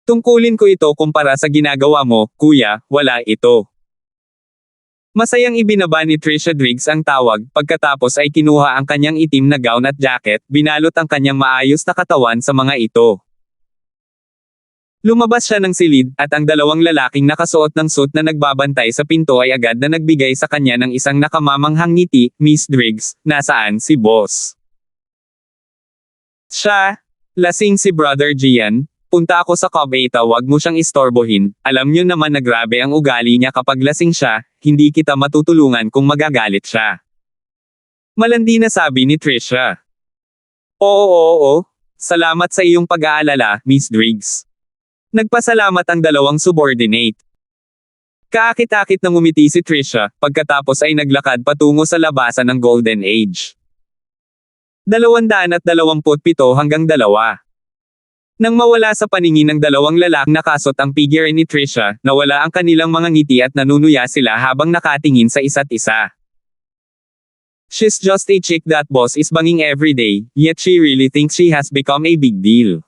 Tungkulin ko ito kumpara sa ginagawa mo, kuya, wala ito. Masayang ibinaba ni Trisha Driggs ang tawag, pagkatapos ay kinuha ang kanyang itim na gown at jacket, binalot ang kanyang maayos na katawan sa mga ito. Lumabas siya ng silid, at ang dalawang lalaking nakasuot ng suit na nagbabantay sa pinto ay agad na nagbigay sa kanya ng isang nakamamanghang ngiti, Miss Driggs, nasaan si boss? Siya, lasing si Brother Gian. Punta ako sa Cubeta, wag mo siyang istorbohin, alam niyo naman na grabe ang ugali niya kapag lasing siya, hindi kita matutulungan kung magagalit siya. Malandi na sabi ni Trisha. Oo, salamat sa iyong pag-aalala, Miss Driggs. Nagpasalamat ang dalawang subordinate. Kaakit-akit na ngumiti si Trisha, pagkatapos ay naglakad patungo sa labasan ng Golden Age. 227 hanggang 2. Nang mawala sa paningin ng dalawang lalaking nakasot ang figure ni Trisha, nawala ang kanilang mga ngiti at nanunuya sila habang nakatingin sa isa't isa. She's just a chick that boss is banging every day, yet she really thinks she has become a big deal.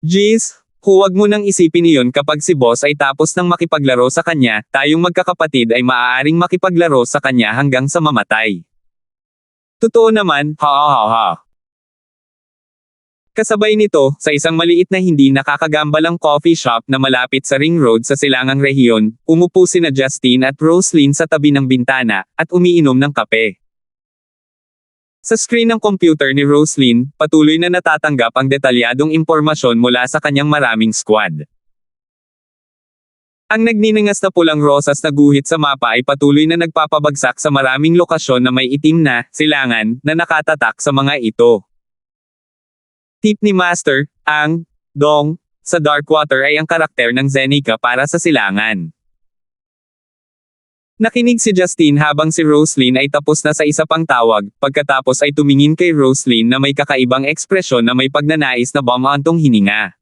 Jeez, huwag mo nang isipin iyon kapag si boss ay tapos nang makipaglaro sa kanya, tayong magkakapatid ay maaaring makipaglaro sa kanya hanggang sa mamatay. Totoo naman, ha. Kasabay nito, sa isang maliit na hindi nakakagambalang coffee shop na malapit sa Ring Road sa Silangang Rehiyon, umupo sina Justine at Roslyn sa tabi ng bintana, at umiinom ng kape. Sa screen ng computer ni Roslyn, patuloy na natatanggap ang detalyadong impormasyon mula sa kanyang maraming squad. Ang nagniningas na pulang rosas na guhit sa mapa ay patuloy na nagpapabagsak sa maraming lokasyon na may itim na silangan na nakatatak sa mga ito. Tip ni Master, ang Dong sa Darkwater ay ang karakter ng Zenica para sa silangan. Nakinig si Justine habang si Roslyn ay tapos na sa isa pang tawag, pagkatapos ay tumingin kay Roslyn na may kakaibang ekspresyon na may pagnanais na bumantong hininga.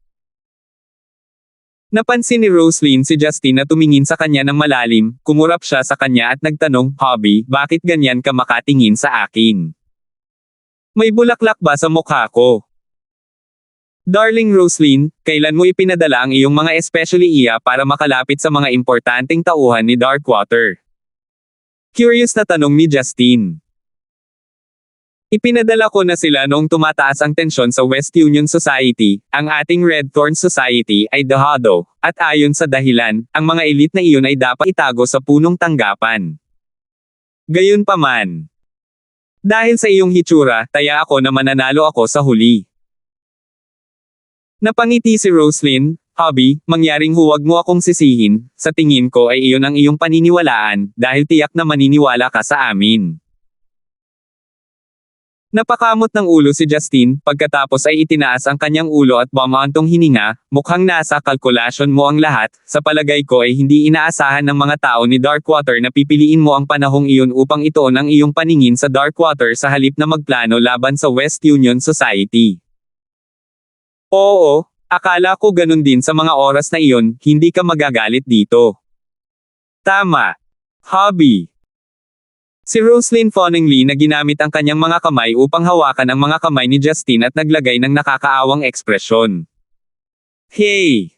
Napansin ni Roslyn si Justin na tumingin sa kanya ng malalim, kumurap siya sa kanya at nagtanong, "Hobby, bakit ganyan ka makatingin sa akin? May bulaklak ba sa mukha ko?" "Darling Roslyn, kailan mo ipinadala ang iyong mga especially iya para makalapit sa mga importanteng tauhan ni Darkwater?" Curious na tanong ni Justin. "Ipinadala ko na sila noong tumataas ang tensyon sa West Union Society, ang ating Red Thorn Society ay dahado, at ayon sa dahilan, ang mga elite na iyon ay dapat itago sa punong tanggapan. Gayunpaman, dahil sa iyong hitsura, taya ako na mananalo ako sa huli." Napangiti si Roslyn. "Hobby, mangyaring huwag mo akong sisihin, sa tingin ko ay iyon ang iyong paniniwalaan, dahil tiyak na maniniwala ka sa amin." Napakamot ng ulo si Justin, pagkatapos ay itinaas ang kanyang ulo at bumantong hininga, "Mukhang nasa kalkulasyon mo ang lahat, sa palagay ko ay hindi inaasahan ng mga tao ni Darkwater na pipiliin mo ang panahong iyon upang ituon ang iyong paningin sa Darkwater sa halip na magplano laban sa West Union Society." "Oo, akala ko ganun din sa mga oras na iyon, hindi ka magagalit dito." "Tama. Hobby." Si Roslyn fawningly na ginamit ang kanyang mga kamay upang hawakan ang mga kamay ni Justin at naglagay ng nakakaawang ekspresyon. "Hey!"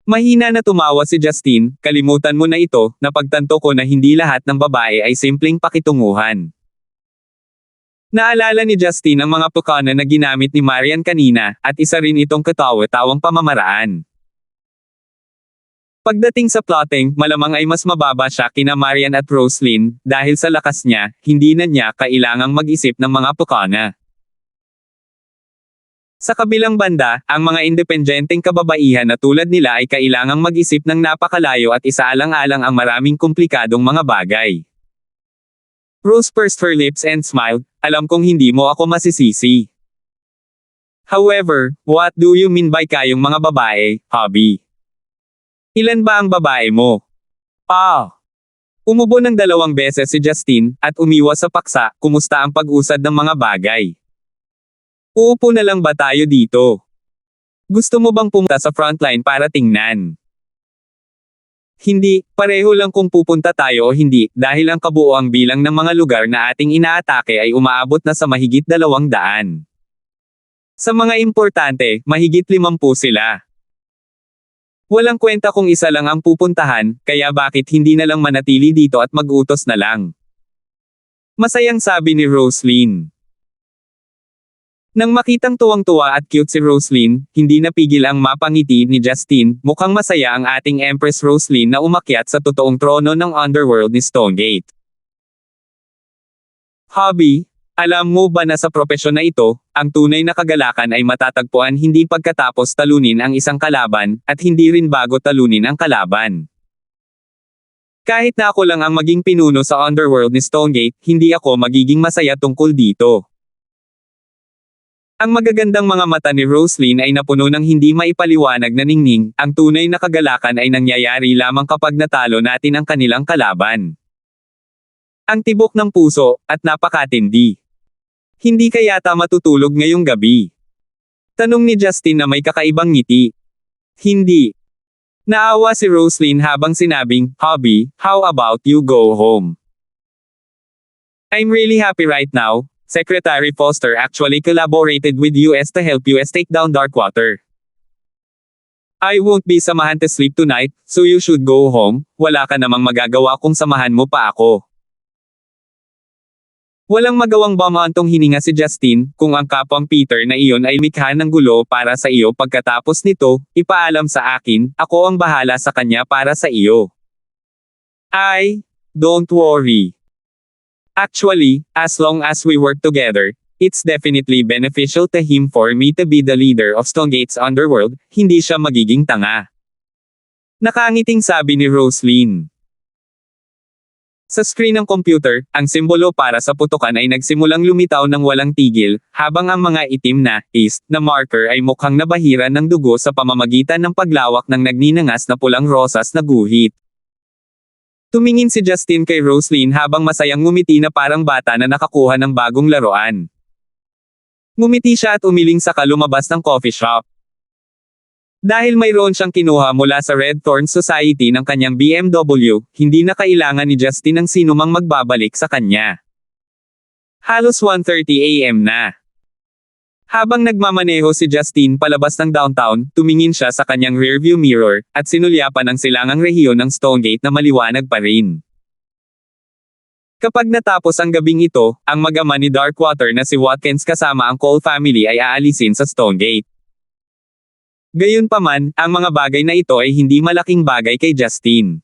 Mahina na tumawa si Justin, "Kalimutan mo na ito, napagtanto ko na hindi lahat ng babae ay simpleng pakitunguhan." Naalala ni Justin ang mga pukana na ginamit ni Marian kanina, at isa rin itong katawa-tawang pamamaraan. Pagdating sa plotting, malamang ay mas mababa siya kina Marian at Roslyn, dahil sa lakas niya, hindi na niya kailangang mag-isip ng mga pukana. Sa kabilang banda, ang mga independenteng kababaihan na tulad nila ay kailangang mag-isip ng napakalayo at isaalang-alang ang maraming komplikadong mga bagay. Rose pursed her lips and smiled, "Alam kong hindi mo ako masisisi. However, what do you mean by kayong mga babae, Hobby? Ilan ba ang babae mo?" Umubo ng 2 beses si Justin, at umiwas sa paksa, "Kumusta ang pag-usad ng mga bagay? Uupo na lang ba tayo dito? Gusto mo bang pumunta sa frontline para tingnan?" "Hindi, pareho lang kung pupunta tayo o hindi, dahil ang kabuoang bilang ng mga lugar na ating inaatake ay umaabot na sa mahigit 200. Sa mga importante, mahigit 50 sila. Walang kwenta kung isa lang ang pupuntahan, kaya bakit hindi na lang manatili dito at mag-utos na lang?" Masayang sabi ni Roslyn. Nang makitang tuwang-tuwa at cute si Roslyn, hindi napigil ang mapangiti ni Justin. "Mukhang masaya ang ating Empress Roslyn na umakyat sa totoong trono ng underworld ni Stonegate. Hobby, alam mo ba na sa propesyon na ito, ang tunay na kagalakan ay matatagpuan hindi pagkatapos talunin ang isang kalaban, at hindi rin bago talunin ang kalaban. Kahit na ako lang ang maging pinuno sa underworld ni Stonegate, hindi ako magiging masaya tungkol dito." Ang magagandang mga mata ni Roslyn ay napuno ng hindi maipaliwanag na ningning, ang tunay na kagalakan ay nangyayari lamang kapag natalo natin ang kanilang kalaban. Ang tibok ng puso, at napakatindi. "Hindi ka yata matutulog ngayong gabi?" Tanong ni Justin na may kakaibang ngiti. "Hindi." Naawa si Roslyn habang sinabing, "Hobby, how about you go home? I'm really happy right now. Secretary Foster actually collaborated with US to help US take down Darkwater. I won't be samahan to sleep tonight, so you should go home. Wala ka namang magagawa kung samahan mo pa ako." Walang magawang bumantong hininga si Justin, "Kung ang kapwang Peter na iyon ay mikha ng gulo para sa iyo pagkatapos nito, ipaalam sa akin, ako ang bahala sa kanya para sa iyo." Don't worry. Actually, as long as we work together, it's definitely beneficial to him for me to be the leader of Stonegate's underworld, hindi siya magiging tanga." Nakangiting sabi ni Roslyn. Sa screen ng computer, ang simbolo para sa putukan ay nagsimulang lumitaw ng walang tigil, habang ang mga itim na "East" na marker ay mukhang nabahira ng dugo sa pamamagitan ng paglawak ng nagninangas na pulang rosas na guhit. Tumingin si Justin kay Roslyn habang masayang ngumiti na parang bata na nakakuha ng bagong laruan. Ngumiti siya at umiling saka lumabas ng coffee shop. Dahil mayroon siyang kinuha mula sa Red Thorn Society ng kanyang BMW, hindi na kailangan ni Justin ng sinumang magbabalik sa kanya. Halos 1:30 AM na. Habang nagmamaneho si Justin palabas ng downtown, tumingin siya sa kanyang rearview mirror, at sinulyapan ang silangang rehiyon ng Stonegate na maliwanag pa rin. Kapag natapos ang gabing ito, ang mag-ama ni Darkwater na si Watkins kasama ang Cole family ay aalisin sa Stonegate. Gayunpaman, ang mga bagay na ito ay hindi malaking bagay kay Justin.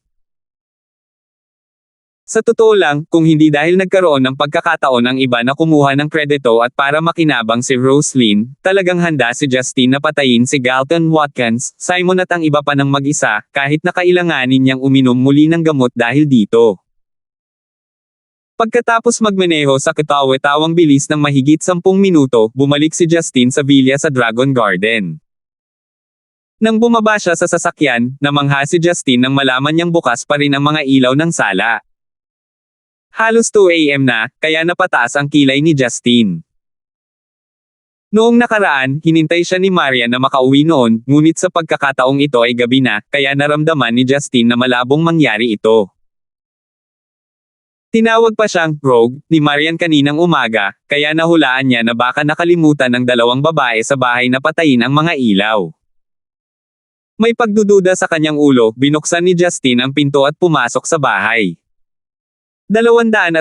Sa totoo lang, kung hindi dahil nagkaroon ng pagkakataon ang iba na kumuha ng kredito at para makinabang si Roslyn, talagang handa si Justin na patayin si Galton Watkins, Simon at ang iba pa ng mag-isa, kahit na kailanganin niyang uminom muli ng gamot dahil dito. Pagkatapos magmaneho sa katawa-tawang bilis ng mahigit 10 minuto, bumalik si Justin sa villa sa Dragon Garden. Nang bumaba siya sa sasakyan, namangha si Justin nang malaman niyang bukas pa rin ang mga ilaw ng sala. Halos 2 AM na, kaya napataas ang kilay ni Justin. Noong nakaraan, hinintay siya ni Marian na makauwi noon, ngunit sa pagkakataong ito ay gabi na, kaya naramdaman ni Justin na malabong mangyari ito. Tinawag pa siyang rogue ni Marian kaninang umaga, kaya nahulaan niya na baka nakalimutan ng dalawang babae sa bahay na patayin ang mga ilaw. May pagdududa sa kanyang ulo, binuksan ni Justin ang pinto at pumasok sa bahay. 228.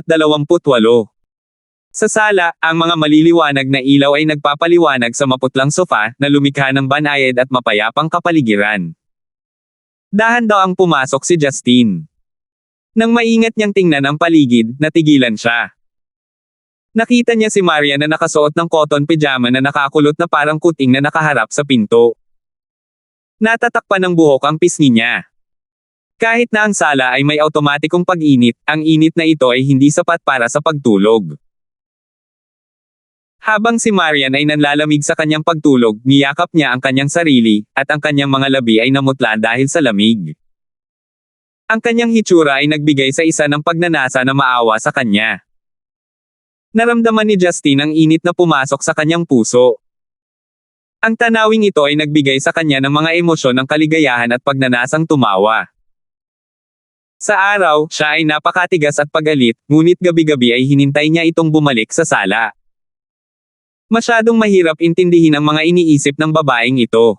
Sa sala, ang mga maliliwanag na ilaw ay nagpapaliwanag sa maputlang sofa na lumikha ng banayad at mapayapang kapaligiran. Dahan daw ang pumasok si Justin. Nang maingat niyang tingnan ang paligid, natigilan siya. Nakita niya si Maria na nakasuot ng cotton pajama na nakakulot na parang kuting na nakaharap sa pinto. Natatakpan ng buhok ang pisngi niya. Kahit na ang sala ay may automatikong pag-init, ang init na ito ay hindi sapat para sa pagtulog. Habang si Marian ay nanlalamig sa kanyang pagtulog, niyakap niya ang kanyang sarili, at ang kanyang mga labi ay namutla dahil sa lamig. Ang kanyang hitsura ay nagbigay sa isa ng pagnanasa na maawa sa kanya. Naramdaman ni Justin ang init na pumasok sa kanyang puso. Ang tanawing ito ay nagbigay sa kanya ng mga emosyon ng kaligayahan at pagnanasang tumawa. Sa araw, siya ay napakatigas at pagalit, ngunit gabi-gabi ay hinintay niya itong bumalik sa sala. Masyadong mahirap intindihin ang mga iniisip ng babaeng ito.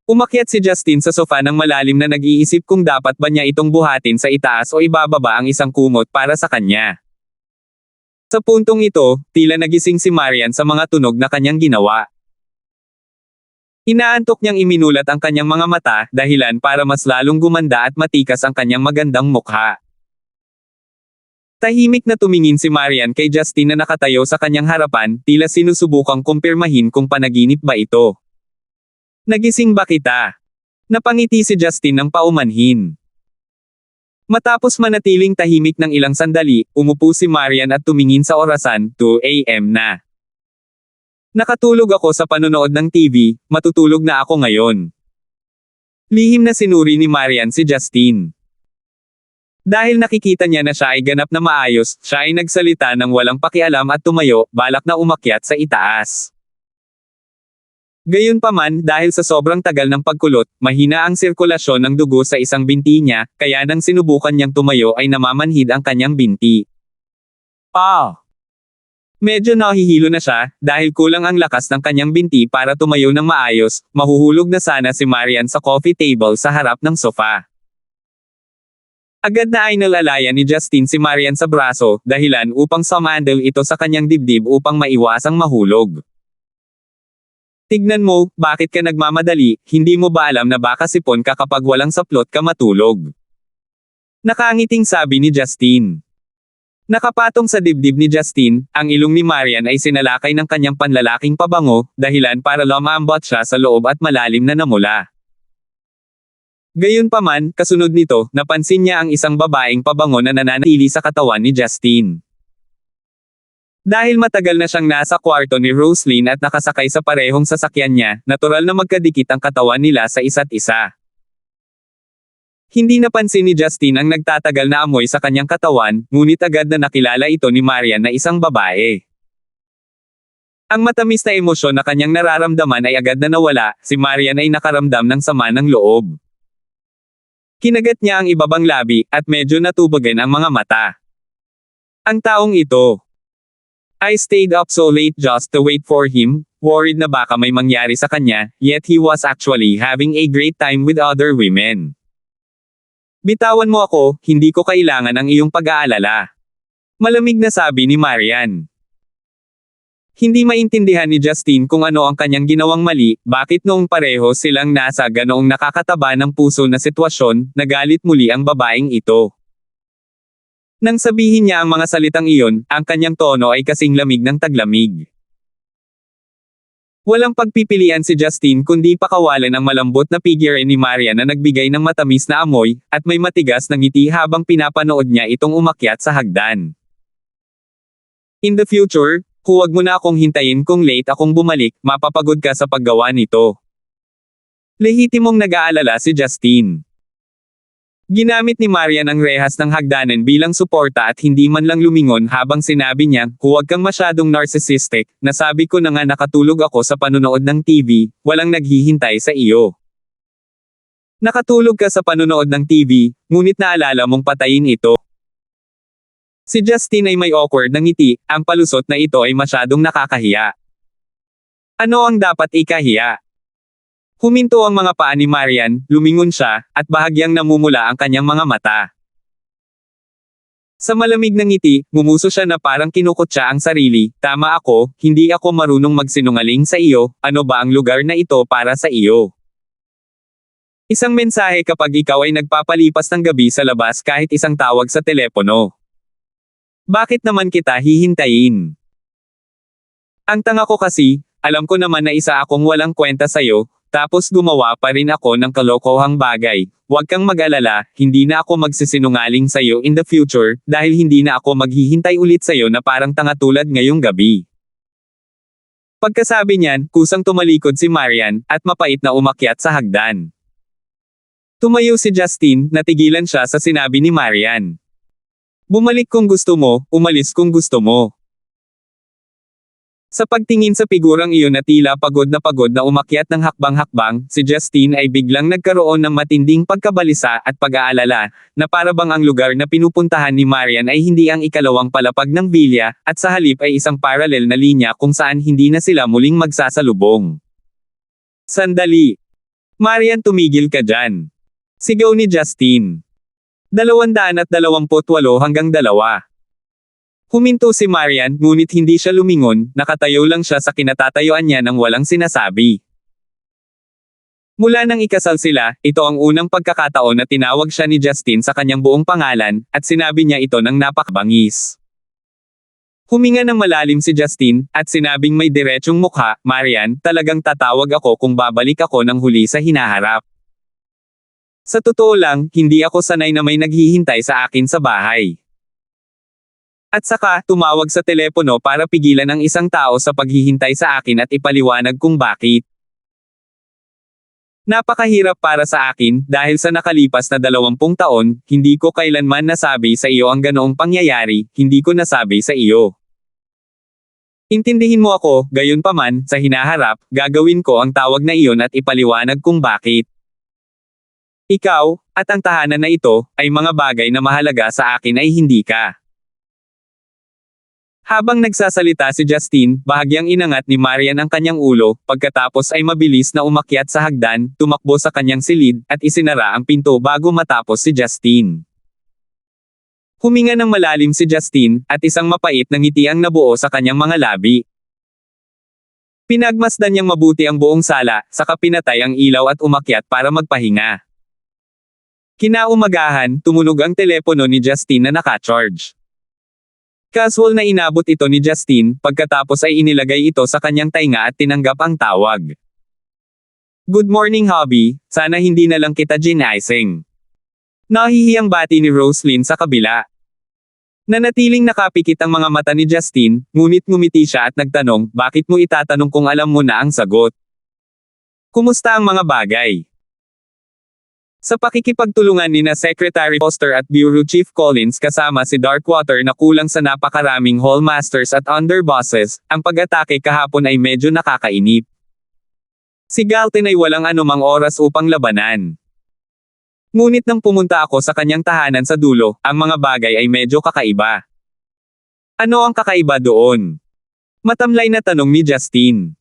Umakyat si Justin sa sofa ng malalim na nag-iisip kung dapat ba niya itong buhatin sa itaas o ibababa ang isang kumot para sa kanya. Sa puntong ito, tila nagising si Marian sa mga tunog na kanyang ginawa. Inaantok niyang iminulat ang kanyang mga mata, dahilan para mas lalong gumanda at matikas ang kanyang magandang mukha. Tahimik na tumingin si Marian kay Justin na nakatayo sa kanyang harapan, tila sinusubukang kumpirmahin kung panaginip ba ito. Nagising ba kita? Napangiti si Justin ng paumanhin. Matapos manatiling tahimik ng ilang sandali, umupo si Marian at tumingin sa orasan, 2 AM na. Nakatulog ako sa panonood ng TV, matutulog na ako ngayon. Lihim na sinuri ni Marian si Justin. Dahil nakikita niya na siya ay ganap na maayos, siya ay nagsalita ng walang pakialam at tumayo, balak na umakyat sa itaas. Gayunpaman, dahil sa sobrang tagal ng pagkulot, mahina ang sirkulasyon ng dugo sa isang binti niya, kaya nang sinubukan niyang tumayo ay namamanhid ang kanyang binti. Medyo nahihilo na siya, dahil kulang ang lakas ng kanyang binti para tumayo ng maayos, mahuhulog na sana si Marian sa coffee table sa harap ng sofa. Agad na ay nalalayan ni Justin si Marian sa braso, dahilan upang sumandal ito sa kanyang dibdib upang maiwasang mahulog. Tignan mo, bakit ka nagmamadali, hindi mo ba alam na baka sipon ka kapag walang saplot ka matulog? Nakangiting sabi ni Justin. Nakapatong sa dibdib ni Justin, ang ilong ni Marian ay sinalakay ng kanyang panlalaking pabango, dahilan para lumambot siya sa loob at malalim na namula. Gayunpaman, kasunod nito, napansin niya ang isang babaeng pabango na nananatili sa katawan ni Justin. Dahil matagal na siyang nasa kwarto ni Roslyn at nakasakay sa parehong sasakyan niya, natural na magkadikit ang katawan nila sa isa't isa. Hindi napansin ni Justin ang nagtatagal na amoy sa kanyang katawan, ngunit agad na nakilala ito ni Marian na isang babae. Ang matamis na emosyon na kanyang nararamdaman ay agad na nawala, si Marian ay nakaramdam ng sama ng loob. Kinagat niya ang ibabang labi, at medyo natubagan ang mga mata. Ang taong ito. I stayed up so late just to wait for him, worried na baka may mangyari sa kanya, yet he was actually having a great time with other women. Bitawan mo ako, hindi ko kailangan ang iyong pag-aalala. Malamig na sabi ni Marian. Hindi maintindihan ni Justine kung ano ang kanyang ginawang mali, bakit noong pareho silang nasa ganoong nakakataba ng puso na sitwasyon, nagalit muli ang babaeng ito. Nang sabihin niya ang mga salitang iyon, ang kanyang tono ay kasing lamig ng taglamig. Walang pagpipilian si Justine kundi pakawalan ang malambot na figure ni Marian na nagbigay ng matamis na amoy, at may matigas na ngiti habang pinapanood niya itong umakyat sa hagdan. In the future, huwag mo na akong hintayin kung late akong bumalik, mapapagod ka sa paggawa nito. Lehitimong nag-aalala si Justine. Ginamit ni Marian ang rehas ng hagdanan bilang suporta at hindi man lang lumingon habang sinabi niya, huwag kang masyadong narcissistic, nasabi ko na nga nakatulog ako sa panonood ng TV, walang naghihintay sa iyo. Nakatulog ka sa panonood ng TV, ngunit naalala mong patayin ito. Si Justine ay may awkward na ngiti, ang palusot na ito ay masyadong nakakahiya. Ano ang dapat ikahiya? Huminto ang mga paa ni Marian, lumingon siya, at bahagyang namumula ang kanyang mga mata. Sa malamig na ngiti, ngumuso siya na parang kinukutya ang sarili, tama ako, hindi ako marunong magsinungaling sa iyo, ano ba ang lugar na ito para sa iyo? Isang mensahe kapag ikaw ay nagpapalipas ng gabi sa labas kahit isang tawag sa telepono. Bakit naman kita hihintayin? Ang tanga ko kasi, alam ko naman na isa akong walang kwenta sa'yo, tapos gumawa pa rin ako ng kalokohang bagay. Huwag kang mag-alala, hindi na ako magsisinungaling sa'yo in the future, dahil hindi na ako maghihintay ulit sa'yo na parang tanga tulad ngayong gabi. Pagkasabi niyan, kusang tumalikod si Marian, at mapait na umakyat sa hagdan. Tumayo si Justine, natigilan siya sa sinabi ni Marian. Bumalik kung gusto mo, umalis kung gusto mo. Sa pagtingin sa figurang iyon na tila pagod na umakyat ng hakbang-hakbang, si Justine ay biglang nagkaroon ng matinding pagkabalisa at pag-aalala, na para bang ang lugar na pinupuntahan ni Marian ay hindi ang ikalawang palapag ng bilya, at sa halip ay isang paralel na linya kung saan hindi na sila muling magsasalubong. Sandali! Marian, tumigil ka dyan! Sigaw ni Justine. 228 hanggang 2. Huminto si Marian, ngunit hindi siya lumingon, nakatayo lang siya sa kinatatayuan niya nang walang sinasabi. Mula nang ikasal sila, ito ang unang pagkakataon na tinawag siya ni Justine sa kanyang buong pangalan, at sinabi niya ito ng napakabangis. Huminga ng malalim si Justine, at sinabing may diretsong mukha, Marian, talagang tatawag ako kung babalik ako ng huli sa hinaharap. Sa totoo lang, hindi ako sanay na may naghihintay sa akin sa bahay. At saka, tumawag sa telepono para pigilan ang isang tao sa paghihintay sa akin at ipaliwanag kung bakit. Napakahirap para sa akin, dahil sa nakalipas na 20 taon, hindi ko kailanman nasabi sa iyo ang ganoong pangyayari, hindi ko nasabi sa iyo. Intindihin mo ako, gayunpaman, sa hinaharap, gagawin ko ang tawag na iyon at ipaliwanag kung bakit. Ikaw, at ang tahanan na ito, ay mga bagay na mahalaga sa akin ay hindi ka. Habang nagsasalita si Justine, bahagyang inangat ni Marian ang kanyang ulo, pagkatapos ay mabilis na umakyat sa hagdan, tumakbo sa kanyang silid, at isinara ang pinto bago matapos si Justine. Huminga ng malalim si Justine, at isang mapait na ngiti ang nabuo sa kanyang mga labi. Pinagmasdan niyang mabuti ang buong sala, saka pinatay ang ilaw at umakyat para magpahinga. Kinaumagahan, tumunog ang telepono ni Justine na naka-charge. Casual na inabot ito ni Justine, pagkatapos ay inilagay ito sa kanyang tainga at tinanggap ang tawag. Good morning hubby, sana hindi na lang kita ginising. Nahihiyang bati ni Roslyn sa kabila. Nanatiling nakapikit ang mga mata ni Justine, ngunit ngumiti siya at nagtanong, bakit mo itatanong kung alam mo na ang sagot? Kumusta ang mga bagay? Sa pakikipagtulungan ni na Secretary Foster at Bureau Chief Collins kasama si Darkwater na kulang sa napakaraming hallmasters at underbosses, ang pag-atake kahapon ay medyo nakakainip. Si Galton ay walang anumang oras upang labanan. Ngunit nang pumunta ako sa kanyang tahanan sa dulo, ang mga bagay ay medyo kakaiba. Ano ang kakaiba doon? Matamlay na tanong ni Justine.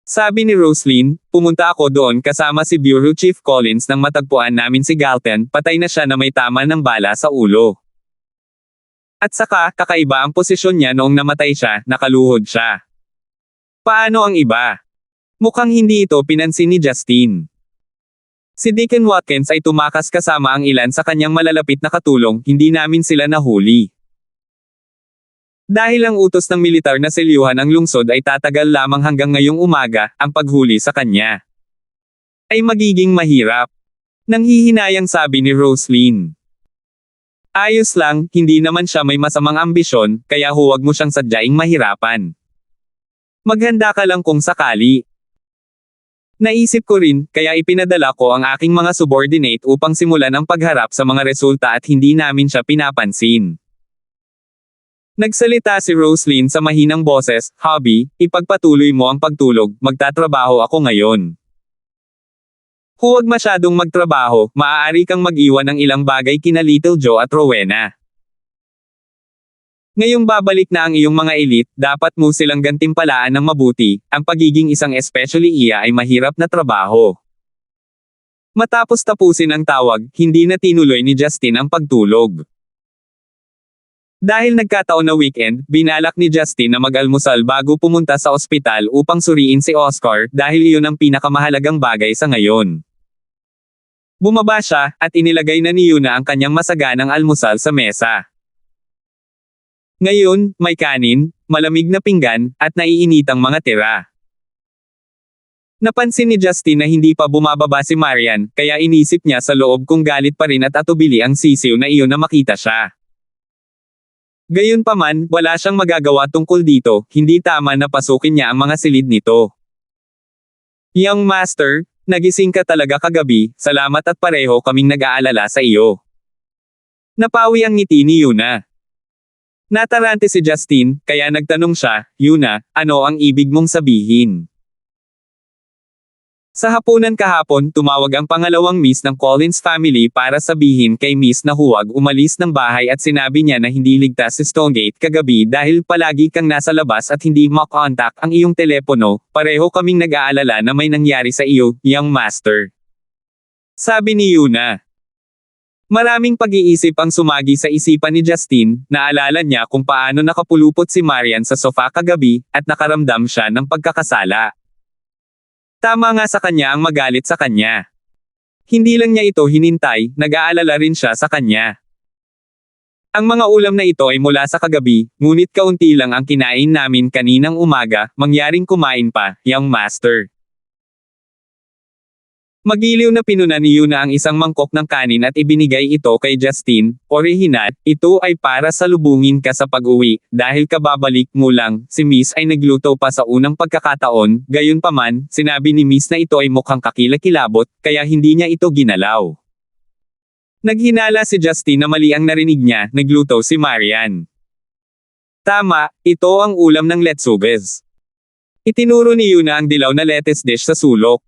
Sabi ni Roslyn, pumunta ako doon kasama si Bureau Chief Collins nang matagpuan namin si Galton, patay na siya na may tama ng bala sa ulo. At saka, kakaiba ang posisyon niya noong namatay siya, nakaluhod siya. Paano ang iba? Mukhang hindi ito pinansin ni Justine. Si Deacon Watkins ay tumakas kasama ang ilan sa kanyang malalapit na katulong, hindi namin sila nahuli. Dahil ang utos ng militar na selyuhan ang lungsod ay tatagal lamang hanggang ngayong umaga, ang paghuli sa kanya ay magiging mahirap. Nanghihinayang sabi ni Roslyn. Ayos lang, hindi naman siya may masamang ambisyon, kaya huwag mo siyang sadyaing mahirapan. Maghanda ka lang kung sakali. Naisip ko rin, kaya ipinadala ko ang aking mga subordinate upang simulan ang pagharap sa mga resulta at hindi namin siya pinapansin. Nagsalita si Roslyn sa mahinang boses, Hobby, ipagpatuloy mo ang pagtulog, magtatrabaho ako ngayon. Huwag masyadong magtrabaho, maaari kang mag-iwan ng ilang bagay kina Little Joe at Rowena. Ngayong babalik na ang iyong mga elite, dapat mo silang gantimpalaan ng mabuti, ang pagiging isang especially iya ay mahirap na trabaho. Matapos tapusin ang tawag, hindi na tinuloy ni Justine ang pagtulog. Dahil nagkataon na weekend, binalak ni Justine na mag-almusal bago pumunta sa ospital upang suriin si Oscar dahil iyon ang pinakamahalagang bagay sa ngayon. Bumaba siya, at inilagay na ni Yuna ang kanyang masaganang almusal sa mesa. Ngayon, may kanin, malamig na pinggan, at naiinitang mga tira. Napansin ni Justine na hindi pa bumababa si Marian, kaya inisip niya sa loob kung galit pa rin at atubili ang sisiw na iyon na makita siya. Gayunpaman, wala siyang magagawa tungkol dito, hindi tama na pasukin niya ang mga silid nito. Young Master, nagising ka talaga kagabi, salamat at pareho kaming nag-aalala sa iyo. Napawi ang ngiti ni Yuna. Natarante si Justine, kaya nagtanong siya, Yuna, ano ang ibig mong sabihin? Sa hapunan kahapon, tumawag ang pangalawang Miss ng Collins family para sabihin kay Miss na huwag umalis ng bahay at sinabi niya na hindi ligtas si Stonegate kagabi dahil palagi kang nasa labas at hindi makontak ang iyong telepono, pareho kaming nag-aalala na may nangyari sa iyo, Young Master. Sabi ni Yuna. Maraming pag-iisip ang sumagi sa isipan ni Justine, naalala niya kung paano nakapulupot si Marian sa sofa kagabi, at nakaramdam siya ng pagkakasala. Tama nga sa kanya ang magalit sa kanya. Hindi lang niya ito hinintay, nag-aalala rin siya sa kanya. Ang mga ulam na ito ay mula sa kagabi, ngunit kaunti lang ang kinain namin kaninang umaga, mangyaring kumain pa, Young Master. Magiliw na pinuna ni Yuna ang isang mangkok ng kanin at ibinigay ito kay Justine, orihinal, ito ay para salubungin ka sa pag-uwi, dahil kababalik mo lang, si Miss ay nagluto pa sa unang pagkakataon, gayunpaman, sinabi ni Miss na ito ay mukhang kakilakilabot, kaya hindi niya ito ginalaw. Naghinala si Justine na mali ang narinig niya, nagluto si Marian. Tama, ito ang ulam ng letsuges. Itinuro ni Yuna ang dilaw na lettuce dish sa sulok.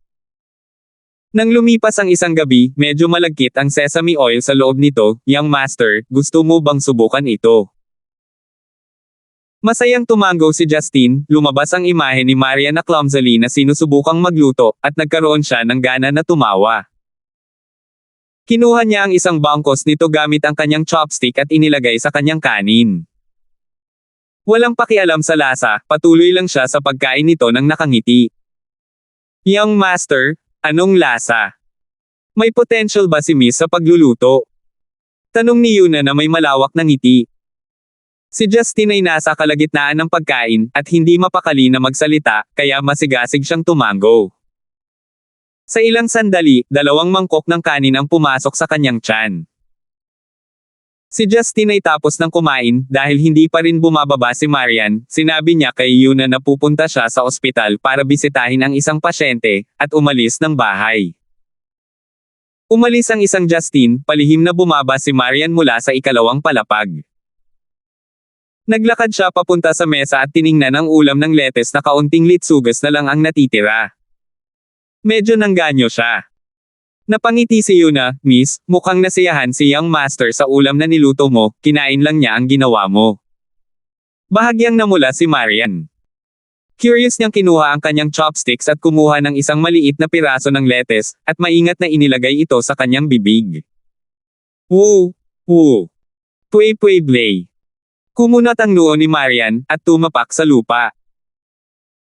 Nang lumipas ang isang gabi, medyo malagkit ang sesame oil sa loob nito, Young Master, gusto mo bang subukan ito? Masayang tumango si Justine, lumabas ang imahe ni Maria na clumsily na sinusubukang magluto, at nagkaroon siya ng gana na tumawa. Kinuha niya ang isang bangkos nito gamit ang kanyang chopstick at inilagay sa kanyang kanin. Walang pakialam sa lasa, patuloy lang siya sa pagkain nito nang nakangiti. Young Master, anong lasa? May potential ba si Miss sa pagluluto? Tanong ni Yuna na may malawak na ngiti. Si Justine ay nasa kalagitnaan ng pagkain, at hindi mapakali na magsalita, kaya masigasig siyang tumango. Sa ilang sandali, 2 mangkok ng kanin ang pumasok sa kanyang tiyan. Si Justine ay tapos ng kumain, dahil hindi pa rin bumababa si Marian, sinabi niya kay Yuna na pupunta siya sa ospital para bisitahin ang isang pasyente, at umalis ng bahay. Umalis ang isang Justin, palihim na bumaba si Marian mula sa ikalawang palapag. Naglakad siya papunta sa mesa at tiningnan ang ulam ng letes na kaunting litsugas na lang ang natitira. Medyo nangganyo siya. Napangiti si Yuna, "Miss, mukhang nasiyahan si Young Master sa ulam na niluto mo, kinain lang niya ang ginawa mo." Bahagyang namula si Marian. Curious niyang kinuha ang kanyang chopsticks at kumuha ng isang maliit na piraso ng letes, at maingat na inilagay ito sa kanyang bibig. "Woo! Woo! Pway pway blay." Kumunat ang noo ni Marian, at tumapak sa lupa.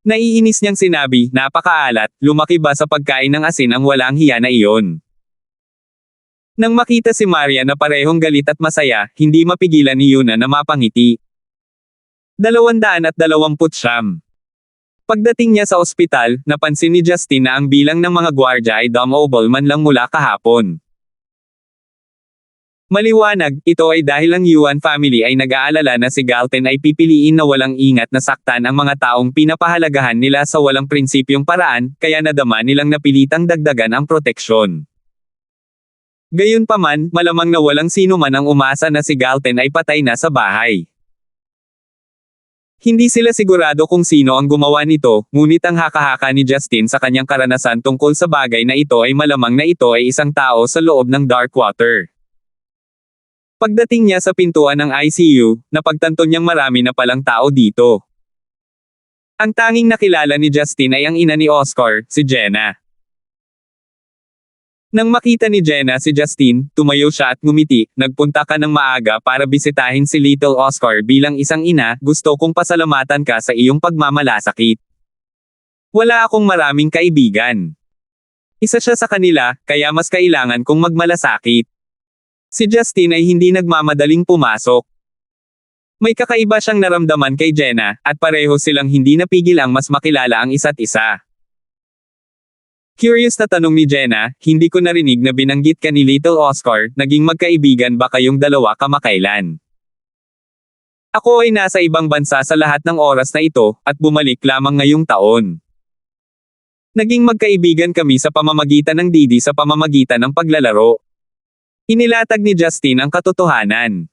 Naiinis niyang sinabi, "Napakaalat, lumaki ba sa pagkain ng asin ang walang hiya na iyon?" Nang makita si Marian na parehong galit at masaya, hindi mapigilan ni Yuna na mapangiti. 229. Pagdating niya sa ospital, napansin ni Justin na ang bilang ng mga gwardya ay dumobol man lang mula kahapon. Maliwanag, ito ay dahil ang Yuan family ay nag-aalala na si Galten ay pipiliin na walang ingat na saktan ang mga taong pinapahalagahan nila sa walang prinsipyong paraan, kaya nadama nilang napilitang dagdagan ang proteksyon. Gayunpaman, malamang na walang sino man ang umasa na si Galten ay patay na sa bahay. Hindi sila sigurado kung sino ang gumawa nito, ngunit ang haka-haka ni Justin sa kanyang karanasan tungkol sa bagay na ito ay malamang na ito ay isang tao sa loob ng Darkwater. Pagdating niya sa pintuan ng ICU, napagtanto niyang marami na palang tao dito. Ang tanging nakilala ni Justin ay ang ina ni Oscar, si Jenna. Nang makita ni Jenna si Justin, tumayo siya at ngumiti, "Nagpunta ka ng maaga para bisitahin si Little Oscar bilang isang ina, gusto kong pasalamatan ka sa iyong pagmamalasakit. Wala akong maraming kaibigan. Isa siya sa kanila, kaya mas kailangan kong magmalasakit." Si Justin ay hindi nagmamadaling pumasok. May kakaiba siyang naramdaman kay Jenna, at pareho silang hindi napigil ang mas makilala ang isa't isa. Curious na tanong ni Jenna, "Hindi ko narinig na binanggit ka ni Little Oscar, naging magkaibigan ba kayong dalawa kamakailan?" "Ako ay nasa ibang bansa sa lahat ng oras na ito, at bumalik lamang ngayong taon. Naging magkaibigan kami sa pamamagitan ng Didi sa pamamagitan ng paglalaro." Inilatag ni Justin ang katotohanan.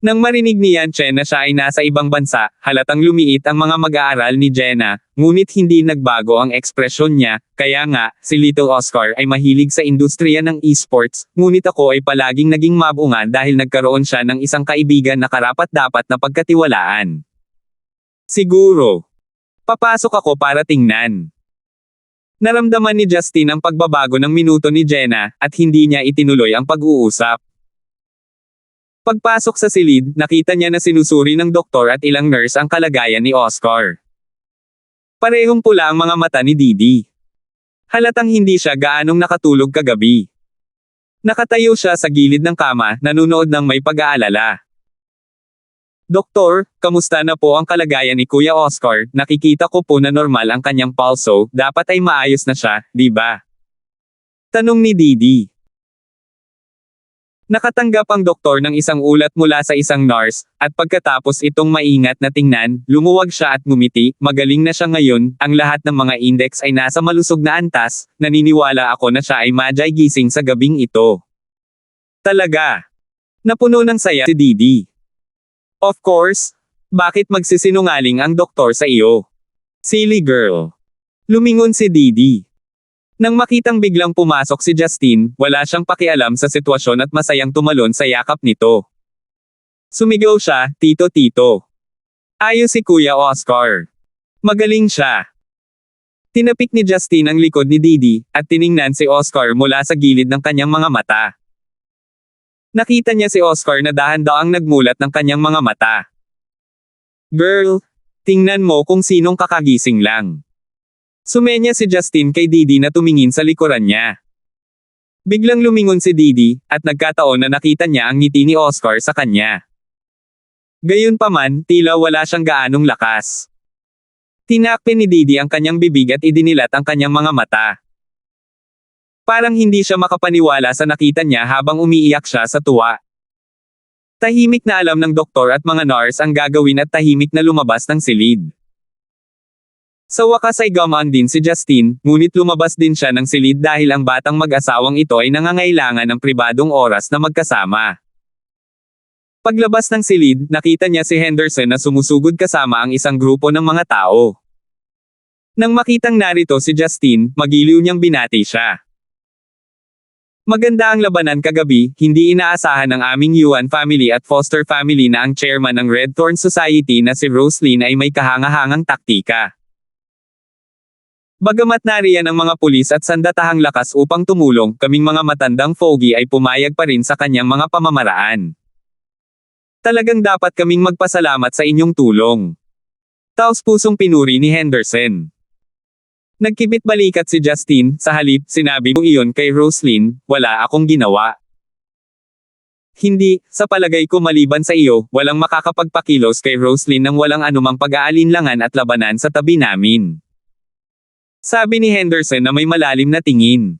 Nang marinig ni Yan Chen na siya ay nasa ibang bansa, halatang lumiit ang mga mag-aaral ni Jenna, ngunit hindi nagbago ang ekspresyon niya, "Kaya nga, si Little Oscar ay mahilig sa industriya ng esports, ngunit ako ay palaging naging mabunga dahil nagkaroon siya ng isang kaibigan na karapat-dapat na pagkatiwalaan. Siguro. Papasok ako para tingnan." Naramdaman ni Justin ang pagbabago ng minuto ni Jenna, at hindi niya itinuloy ang pag-uusap. Pagpasok sa silid, nakita niya na sinusuri ng doktor at ilang nurse ang kalagayan ni Oscar. Parehong pula ang mga mata ni Didi. Halatang hindi siya gaanong nakatulog kagabi. Nakatayo siya sa gilid ng kama, nanunood ng may pag-aalala. "Doktor, kamusta na po ang kalagayan ni Kuya Oscar? Nakikita ko po na normal ang kanyang pulso, dapat ay maayos na siya, di ba?" Tanong ni Didi. Nakatanggap ang doktor ng isang ulat mula sa isang nurse, at pagkatapos itong maingat na tingnan, lumuwag siya at ngumiti, "Magaling na siya ngayon, ang lahat ng mga index ay nasa malusog na antas, naniniwala ako na siya ay madyay gising sa gabing ito." Talaga. Napuno ng saya si Didi. "Of course. Bakit magsisinungaling ang doktor sa iyo? Silly girl." Lumingon si Didi. Nang makitang biglang pumasok si Justin, wala siyang pakialam sa sitwasyon at masayang tumalon sa yakap nito. Sumigaw siya, "Tito Tito. Ayos si Kuya Oscar. Magaling siya." Tinapik ni Justin ang likod ni Didi, at tiningnan si Oscar mula sa gilid ng kanyang mga mata. Nakita niya si Oscar na dahan-daang nagmulat ng kanyang mga mata. "Girl, tingnan mo kung sinong kakagising lang." Sumenya si Justin kay Didi na tumingin sa likuran niya. Biglang lumingon si Didi, at nagkataon na nakita niya ang ngiti ni Oscar sa kanya. Gayunpaman, tila wala siyang gaanong lakas. Tinakpe ni Didi ang kanyang bibig at idinilat ang kanyang mga mata. Parang hindi siya makapaniwala sa nakita niya habang umiiyak siya sa tuwa. Tahimik na alam ng doktor at mga nurse ang gagawin at tahimik na lumabas ng silid. Sa wakas ay gumaan din si Justin, ngunit lumabas din siya ng silid dahil ang batang mag-asawang ito ay nangangailangan ng pribadong oras na magkasama. Paglabas ng silid, nakita niya si Henderson na sumusugod kasama ang isang grupo ng mga tao. Nang makitang narito si Justin, magiliw niyang binati siya. Maganda ang labanan kagabi, hindi inaasahan ng aming Yuan family at Foster family na ang chairman ng Red Thorn Society na si Roslyn ay may kahangahangang taktika. Bagamat nariyan ang mga pulis at sandatahang lakas upang tumulong, kaming mga matandang fogey ay pumayag pa rin sa kanyang mga pamamaraan. Talagang dapat kaming magpasalamat sa inyong tulong. Taos-pusong pinuri ni Henderson. Nagkibit balikat si Justin, sa halip, sinabi mo iyon kay Roslyn, wala akong ginawa. Hindi, sa palagay ko maliban sa iyo, walang makakapagpakilos kay Roslyn nang walang anumang pag-aalinlangan at labanan sa tabi namin. Sabi ni Henderson na may malalim na tingin.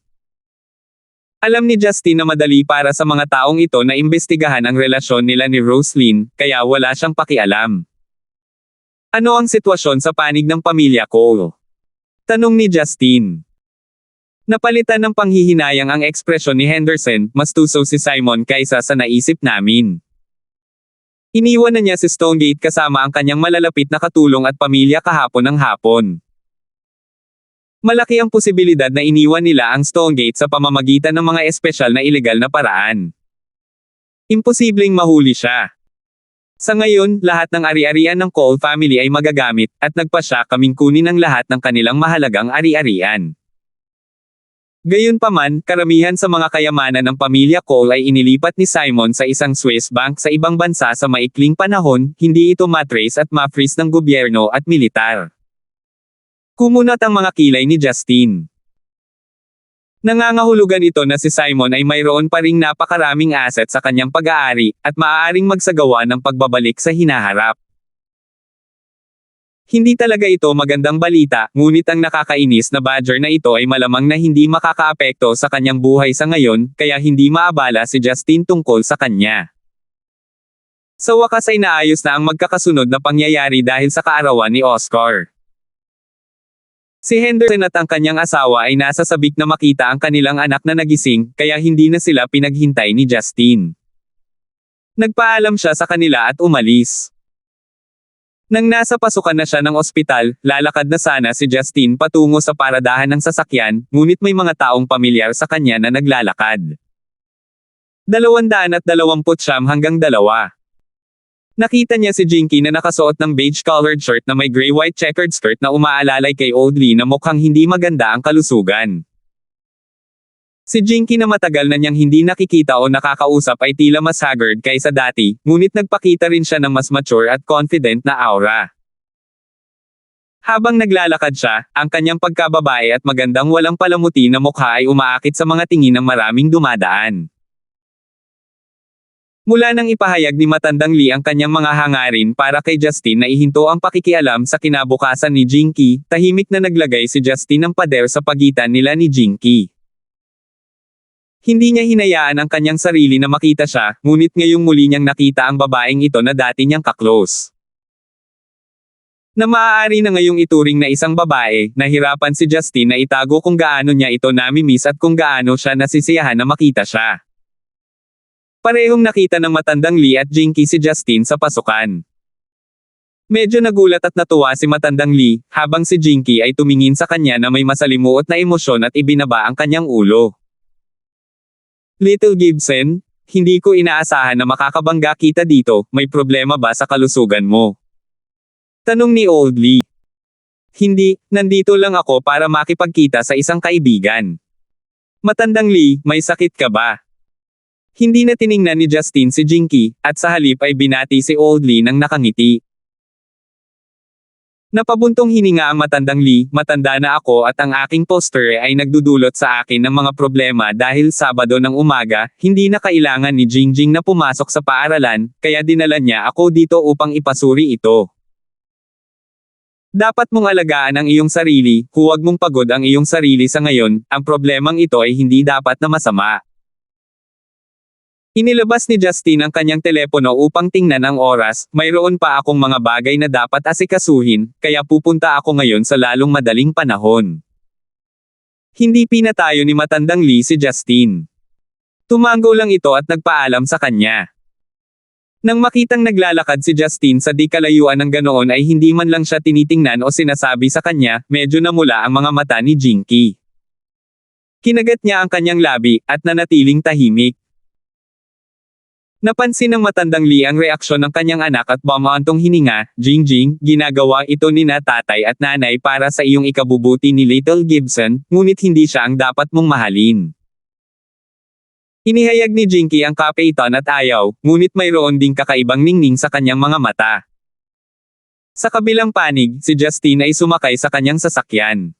Alam ni Justin na madali para sa mga taong ito na imbestigahan ang relasyon nila ni Roslyn, kaya wala siyang pakialam. Ano ang sitwasyon sa panig ng pamilya ko? Tanong ni Justin. Napalitan ng panghihinayang ang ekspresyon ni Henderson, mas tuso si Simon kaysa sa naisip namin. Iniwan na niya si Stonegate kasama ang kanyang malalapit na katulong at pamilya kahapon ng hapon. Malaki ang posibilidad na iniwan nila ang Stonegate sa pamamagitan ng mga espesyal na ilegal na paraan. Imposibleng mahuli siya. Sa ngayon, lahat ng ari-arian ng Cole family ay magagamit, at nagpasya kaming kunin ang lahat ng kanilang mahalagang ari-arian. Gayunpaman, karamihan sa mga kayamanan ng pamilya Cole ay inilipat ni Simon sa isang Swiss bank sa ibang bansa sa maikling panahon, hindi ito matrace at ma-freeze ng gobyerno at militar. Kumunat ang mga kilay ni Justin. Nangangahulugan ito na si Simon ay mayroon pa ring napakaraming asset sa kanyang pag-aari, at maaaring magsagawa ng pagbabalik sa hinaharap. Hindi talaga ito magandang balita, ngunit ang nakakainis na badger na ito ay malamang na hindi makakaapekto sa kanyang buhay sa ngayon, kaya hindi maabala si Justin tungkol sa kanya. Sa wakas ay naayos na ang magkakasunod na pangyayari dahil sa kaarawan ni Oscar. Si Henderson at ang kanyang asawa ay nasa sabik na makita ang kanilang anak na nagising, kaya hindi na sila pinaghintay ni Justin. Nagpaalam siya sa kanila at umalis. Nang nasa pasukan na siya ng ospital, lalakad na sana si Justin patungo sa paradahan ng sasakyan, ngunit may mga taong pamilyar sa kanya na naglalakad. 229 hanggang 2. Nakita niya si Jinky na nakasuot ng beige-colored shirt na may gray-white checkered skirt na umaalalay kay Old Lee na mukhang hindi maganda ang kalusugan. Si Jinky na matagal na niyang hindi nakikita o nakakausap ay tila mas haggard kaysa dati, ngunit nagpakita rin siya ng mas mature at confident na aura. Habang naglalakad siya, ang kanyang pagkababae at magandang walang palamuti na mukha ay umaakit sa mga tingin ng maraming dumadaan. Mula nang ipahayag ni Matandang Lee ang kanyang mga hangarin para kay Justin na ihinto ang pakikialam sa kinabukasan ni Jinky, tahimik na naglagay si Justin ng pader sa pagitan nila ni Jinky. Hindi niya hinayaan ang kanyang sarili na makita siya, ngunit ngayong muli niyang nakita ang babaeng ito na dati niyang kaklose. Na maaari na ngayong ituring na isang babae, nahirapan si Justin na itago kung gaano niya ito namimiss at kung gaano siya nasisiyahan na makita siya. Parehong nakita ng Matandang Lee at Jinky si Justin sa pasukan. Medyo nagulat at natuwa si Matandang Lee, habang si Jinky ay tumingin sa kanya na may masalimuot na emosyon at ibinaba ang kanyang ulo. Little Gibson, hindi ko inaasahan na makakabangga kita dito, may problema ba sa kalusugan mo? Tanong ni Old Lee. Hindi, nandito lang ako para makipagkita sa isang kaibigan. Matandang Lee, may sakit ka ba? Hindi na tiningnan ni Justin si Jinky, at sa halip ay binati si Old Lee nang nakangiti. Napabuntong hininga ang Matandang Lee, matanda na ako at ang aking poster ay nagdudulot sa akin ng mga problema dahil Sabado ng umaga, hindi na kailangan ni Jingjing na pumasok sa paaralan, kaya dinala niya ako dito upang ipasuri ito. Dapat mong alagaan ang iyong sarili, huwag mong pagod ang iyong sarili sa ngayon, ang problemang ito ay hindi dapat na masama. Inilabas ni Justin ang kanyang telepono upang tingnan ang oras, mayroon pa akong mga bagay na dapat asikasuhin, kaya pupunta ako ngayon sa lalong madaling panahon. Hindi pinatayo ni matandang Lee si Justin. Tumango lang ito at nagpaalam sa kanya. Nang makitang naglalakad si Justin sa di kalayuan ng ganoon ay hindi man lang siya tinitingnan o sinasabi sa kanya, medyo namula ang mga mata ni Jinky. Kinagat niya ang kanyang labi, at nanatiling tahimik. Napansin ng matandang Lee ang reaksyon ng kanyang anak at bumaantong hininga, Jingjing, ginagawa ito ni na tatay at nanay para sa iyong ikabubuti ni Little Gibson, ngunit hindi siya ang dapat mong mahalin. Inihayag ni Jinky ang kapaitan at ayaw, ngunit mayroon ding kakaibang ningning sa kanyang mga mata. Sa kabilang panig, si Justin ay sumakay sa kanyang sasakyan.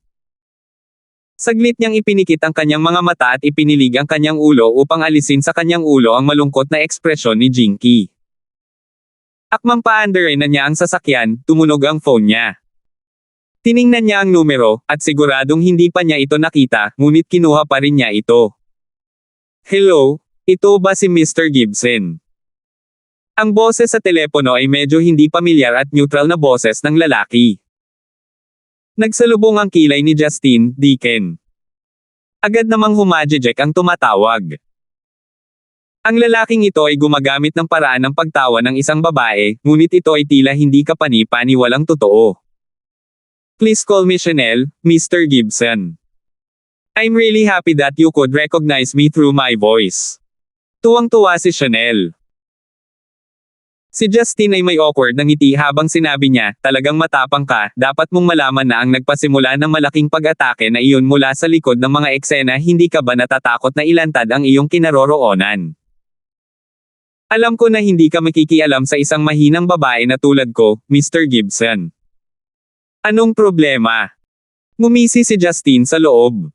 Saglit niyang ipinikit ang kanyang mga mata at ipinilig ang kanyang ulo upang alisin sa kanyang ulo ang malungkot na ekspresyon ni Jinky. Akmang paandarin na niya ang sasakyan, tumunog ang phone niya. Tiningnan niya ang numero, at siguradong hindi pa niya ito nakita, ngunit kinuha pa rin niya ito. Hello, ito ba si Mr. Gibson? Ang boses sa telepono ay medyo hindi pamilyar at neutral na boses ng lalaki. Nagsalubong ang kilay ni Justin, Deacon. Agad namang humajejek ang tumatawag. Ang lalaking ito ay gumagamit ng paraan ng pagtawa ng isang babae, ngunit ito ay tila hindi kapani-paniwalang totoo. Please call me Chanel, Mr. Gibson. I'm really happy that you could recognize me through my voice. Tuwang-tuwa si Chanel. Si Justin ay may awkward na ngiti habang sinabi niya, talagang matapang ka, dapat mong malaman na ang nagpasimula ng malaking pag-atake na iyon mula sa likod ng mga eksena, hindi ka ba natatakot na ilantad ang iyong kinaroroonan? Alam ko na hindi ka makikialam sa isang mahinang babae na tulad ko, Mr. Gibson. Anong problema? Ngumisi si Justin sa loob.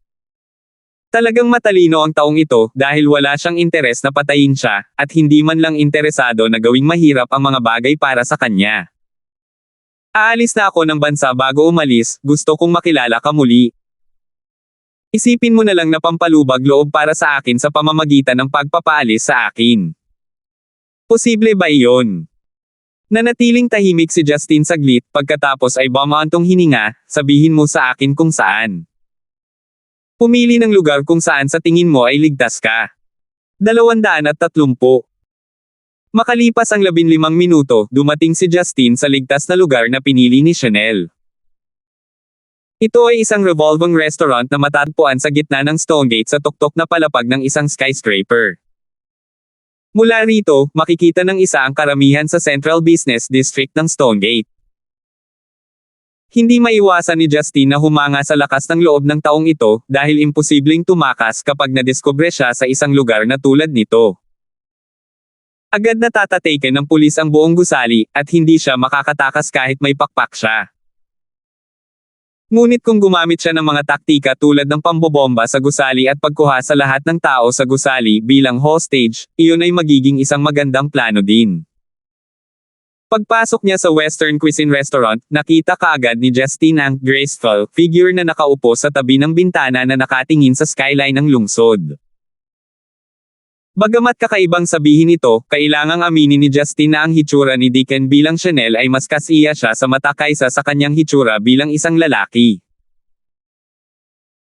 Talagang matalino ang taong ito dahil wala siyang interes na patayin siya, at hindi man lang interesado na gawing mahirap ang mga bagay para sa kanya. Aalis na ako ng bansa bago umalis, gusto kong makilala ka muli. Isipin mo na lang na pampalubag loob para sa akin sa pamamagitan ng pagpapaalis sa akin. Posible ba iyon? Nanatiling tahimik si Justin saglit, pagkatapos ay bumaantong hininga, sabihin mo sa akin kung saan. Pumili ng lugar kung saan sa tingin mo ay ligtas ka. 230. Makalipas ang 15 minuto, dumating si Justin sa ligtas na lugar na pinili ni Chanel. Ito ay isang revolving restaurant na matatagpuan sa gitna ng Stonegate sa tuktok na palapag ng isang skyscraper. Mula rito, makikita ng isa ang karamihan sa Central Business District ng Stonegate. Hindi maiwasan ni Justin na humanga sa lakas ng loob ng taong ito, dahil imposibleng tumakas kapag nadiskubre siya sa isang lugar na tulad nito. Agad na tatataken ng pulis ang buong gusali, at hindi siya makakatakas kahit may pakpak siya. Ngunit kung gumamit siya ng mga taktika tulad ng pambobomba sa gusali at pagkuha sa lahat ng tao sa gusali bilang hostage, iyon ay magiging isang magandang plano din. Pagpasok niya sa Western Cuisine Restaurant, nakita kaagad ni Justin ang graceful figure na nakaupo sa tabi ng bintana na nakatingin sa skyline ng lungsod. Bagamat kakaibang sabihin ito, kailangang aminin ni Justin na ang hitsura ni Deacon bilang Chanel ay mas kasiya siya sa mata kaysa sa kanyang hitsura bilang isang lalaki.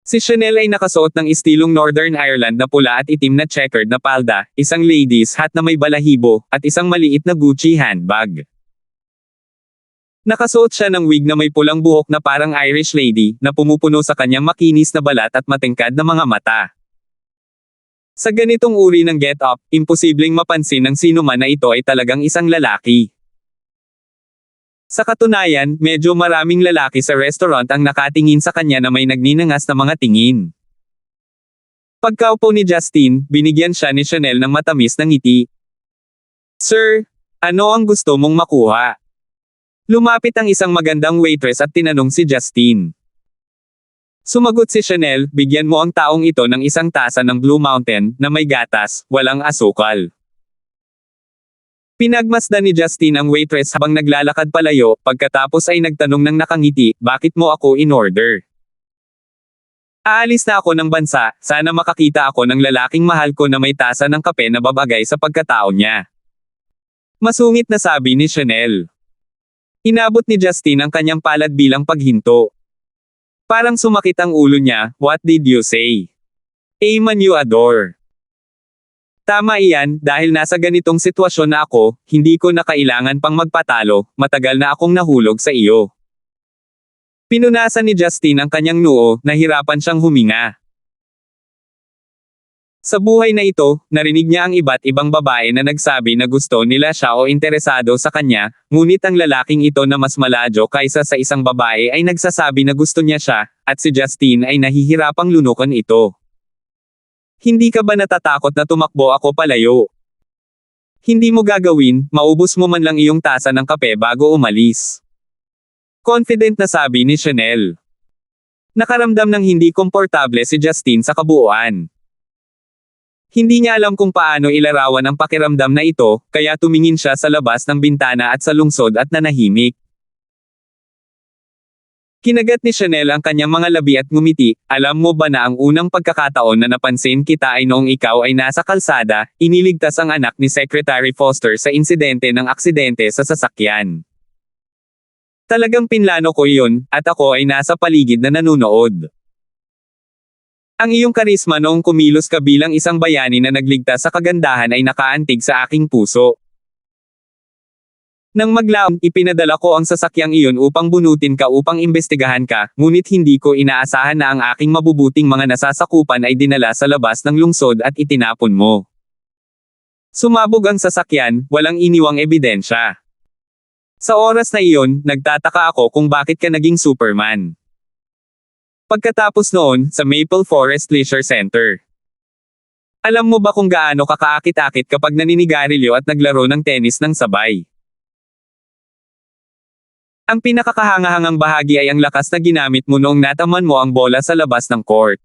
Si Chanel ay nakasuot ng istilong Northern Ireland na pula at itim na checkered na palda, isang ladies hat na may balahibo, at isang maliit na Gucci handbag. Nakasuot siya ng wig na may pulang buhok na parang Irish lady, na pumupuno sa kanyang makinis na balat at matingkad na mga mata. Sa ganitong uri ng get-up, imposibleng mapansin ng sino man na ito ay talagang isang lalaki. Sa katunayan, medyo maraming lalaki sa restaurant ang nakatingin sa kanya na may nagninangas na mga tingin. Pagkaupo ni Justin, binigyan siya ni Chanel ng matamis na ngiti. Sir, ano ang gusto mong makuha? Lumapit ang isang magandang waitress at tinanong si Justin. Sumagot si Chanel, bigyan mo ang taong ito ng isang tasa ng Blue Mountain, na may gatas, walang asukal. Pinagmasdan ni Justin ang waitress habang naglalakad palayo, pagkatapos ay nagtanong ng nakangiti, bakit mo ako in order? Aalis na ako ng bansa, sana makakita ako ng lalaking mahal ko na may tasa ng kape na babagay sa pagkatao niya. Masungit na sabi ni Chanel. Inabot ni Justin ang kanyang palad bilang paghinto. Parang sumakit ang ulo niya, what did you say? A man you adore. Tama iyan, dahil nasa ganitong sitwasyon na ako, hindi ko na kailangan pang magpatalo, matagal na akong nahulog sa iyo. Pinunasan ni Justin ang kanyang noo, nahirapan siyang huminga. Sa buhay na ito, narinig niya ang iba't ibang babae na nagsabi na gusto nila siya o interesado sa kanya, ngunit ang lalaking ito na mas maladyo kaysa sa isang babae ay nagsasabi na gusto niya siya, at si Justin ay nahihirapang lunukan ito. Hindi ka ba natatakot na tumakbo ako palayo? Hindi mo gagawin, maubos mo man lang iyong tasa ng kape bago umalis. Confident na sabi ni Chanel. Nakaramdam ng hindi komportable si Justin sa kabuuan. Hindi niya alam kung paano ilarawan ang pakiramdam na ito, kaya tumingin siya sa labas ng bintana at sa lungsod at nanahimik. Kinagat ni Chanel ang kanyang mga labi at ngumiti, alam mo ba na ang unang pagkakataon na napansin kita ay noong ikaw ay nasa kalsada, iniligtas ang anak ni Secretary Foster sa insidente ng aksidente sa sasakyan. Talagang pinlano ko iyon, at ako ay nasa paligid na nanunood. Ang iyong karisma noong kumilos ka bilang isang bayani na nagligtas sa kagandahan ay nakaantig sa aking puso. Nang maglaon, ipinadala ko ang sasakyang iyon upang bunutin ka upang imbestigahan ka, ngunit hindi ko inaasahan na ang aking mabubuting mga nasasakupan ay dinala sa labas ng lungsod at itinapon mo. Sumabog ang sasakyan, walang iniwang ebidensya. Sa oras na iyon, nagtataka ako kung bakit ka naging Superman. Pagkatapos noon, sa Maple Forest Leisure Center. Alam mo ba kung gaano ka kaakit-akit kapag naninigarilyo at naglaro ng tennis ng sabay? Ang pinakakahangahangang bahagi ay ang lakas na ginamit mo noong nataman mo ang bola sa labas ng court.